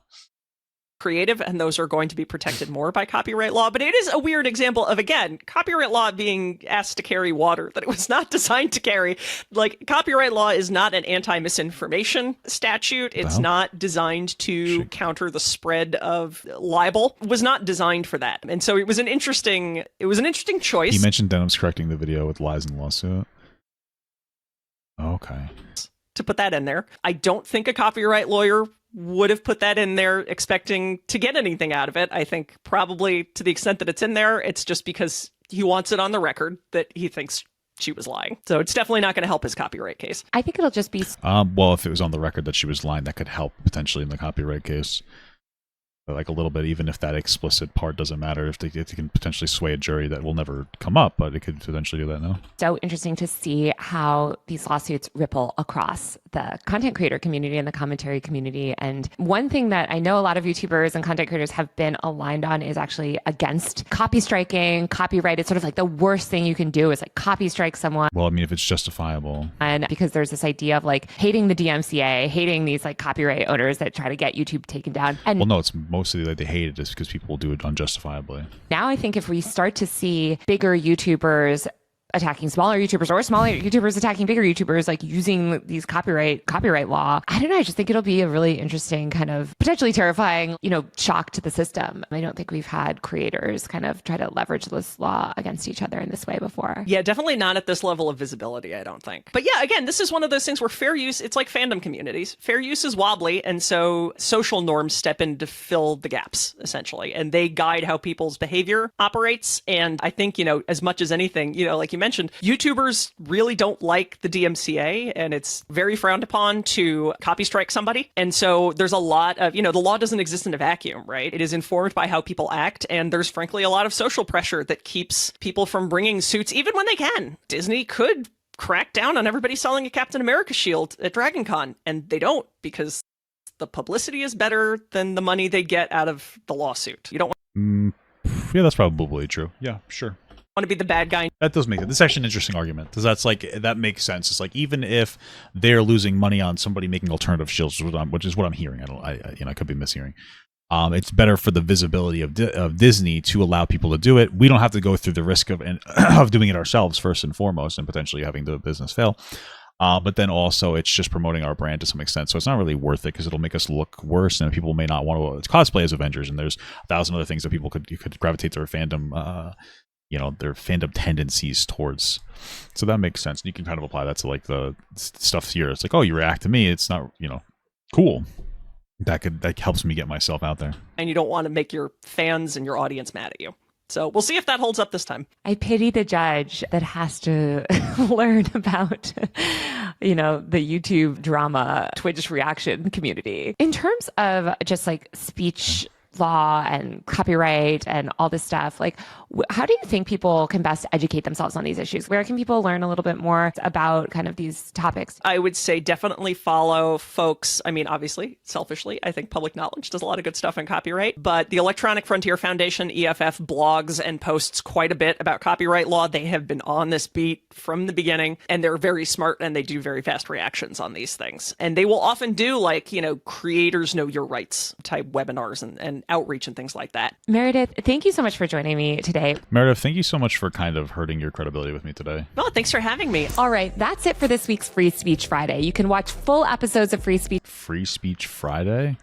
Creative, and those are going to be protected more by copyright law. But it is a weird example of, again, copyright law being asked to carry water that it was not designed to carry. Like, copyright law is not an anti-misinformation statute. It's not designed to counter the spread of libel. It was not designed for that. And so it was an interesting choice. He mentioned Denham's correcting the video with lies in lawsuit. Okay. To put that in there. I don't think a copyright lawyer would have put that in there expecting to get anything out of it. I think probably to the extent that it's in there, it's just because he wants it on the record that he thinks she was lying. So it's definitely not going to help his copyright case. I think it'll just be... Well, if it was on the record that she was lying, that could help potentially in the copyright case. like a little bit, even if that explicit part doesn't matter, if they can potentially sway a jury that will never come up, but it could potentially do that now. So interesting to see how these lawsuits ripple across the content creator community and the commentary community. And one thing that I know a lot of YouTubers and content creators have been aligned on is actually against copy striking, copyright. It's sort of like the worst thing you can do is like copy strike someone. Well, I mean, if it's justifiable. And because there's this idea of like hating the DMCA, hating these like copyright owners that try to get YouTube taken down. And well, no, it's mostly that they hate it just because people will do it unjustifiably. now I think if we start to see bigger YouTubers attacking smaller YouTubers or smaller YouTubers attacking bigger YouTubers, like using these copyright law, I don't know. I just think it'll be a really interesting kind of potentially terrifying, shock to the system. I don't think we've had creators kind of try to leverage this law against each other in this way before. Yeah, definitely not at this level of visibility, I don't think. But yeah, again, this is one of those things where fair use, it's like fandom communities. Fair use is wobbly, and so social norms step in to fill the gaps, essentially. And they guide how people's behavior operates. And I think, as much as anything, like you mentioned, YouTubers really don't like the DMCA, and it's very frowned upon to copy strike somebody. And so there's a lot of, the law doesn't exist in a vacuum, right? It is informed by how people act, and there's frankly a lot of social pressure that keeps people from bringing suits even when they can. Disney could crack down on everybody selling a Captain America shield at DragonCon, and they don't, because the publicity is better than the money they get out of the lawsuit. You don't Yeah, that's probably true. Yeah, sure. Want to be the bad guy. That does make it. This is actually an interesting argument, because that makes sense. It's like, even if they're losing money on somebody making alternative shields, which is what I'm hearing. I could be mishearing. It's better for the visibility of Disney to allow people to do it. We don't have to go through the risk of doing it ourselves first and foremost, and potentially having the business fail. But then also, it's just promoting our brand to some extent. So it's not really worth it, because it'll make us look worse, and people may not want to cosplay as Avengers. And there's 1,000 other things that people could gravitate their fandom. Their fandom tendencies towards. So that makes sense. And you can kind of apply that to like the stuff here. It's like, oh, you react to me. It's not, cool. That helps me get myself out there. And you don't want to make your fans and your audience mad at you. So we'll see if that holds up this time. I pity the judge that has to learn about, the YouTube drama, Twitch reaction community. In terms of just like speech law and copyright and all this stuff, like how do you think people can best educate themselves on these issues? Where can people learn a little bit more about kind of these topics? I would say definitely follow folks. I mean, obviously, selfishly, I think Public Knowledge does a lot of good stuff on copyright, but the Electronic Frontier Foundation, EFF, blogs and posts quite a bit about copyright law. They have been on this beat from the beginning, and they're very smart, and they do very fast reactions on these things. And they will often do creators know your rights type webinars and outreach and things like that. Meredith, thank you so much for joining me today. Meredith, thank you so much for kind of hurting your credibility with me today. Oh, thanks for having me. All right, that's it for this week's Free Speech Friday. You can watch full episodes of Free Speech Friday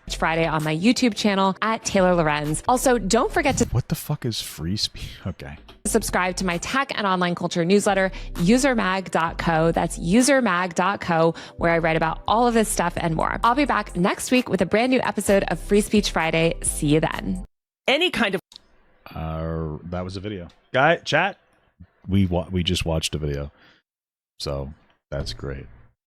on my YouTube channel at Taylor Lorenz. Also, don't forget to... What the fuck is free speech? Okay. Subscribe to my tech and online culture newsletter, usermag.co. That's usermag.co, where I write about all of this stuff and more. I'll be back next week with a brand new episode of Free Speech Friday. See you then. Any kind of... that was a video. Chat, we just watched a video. So that's great.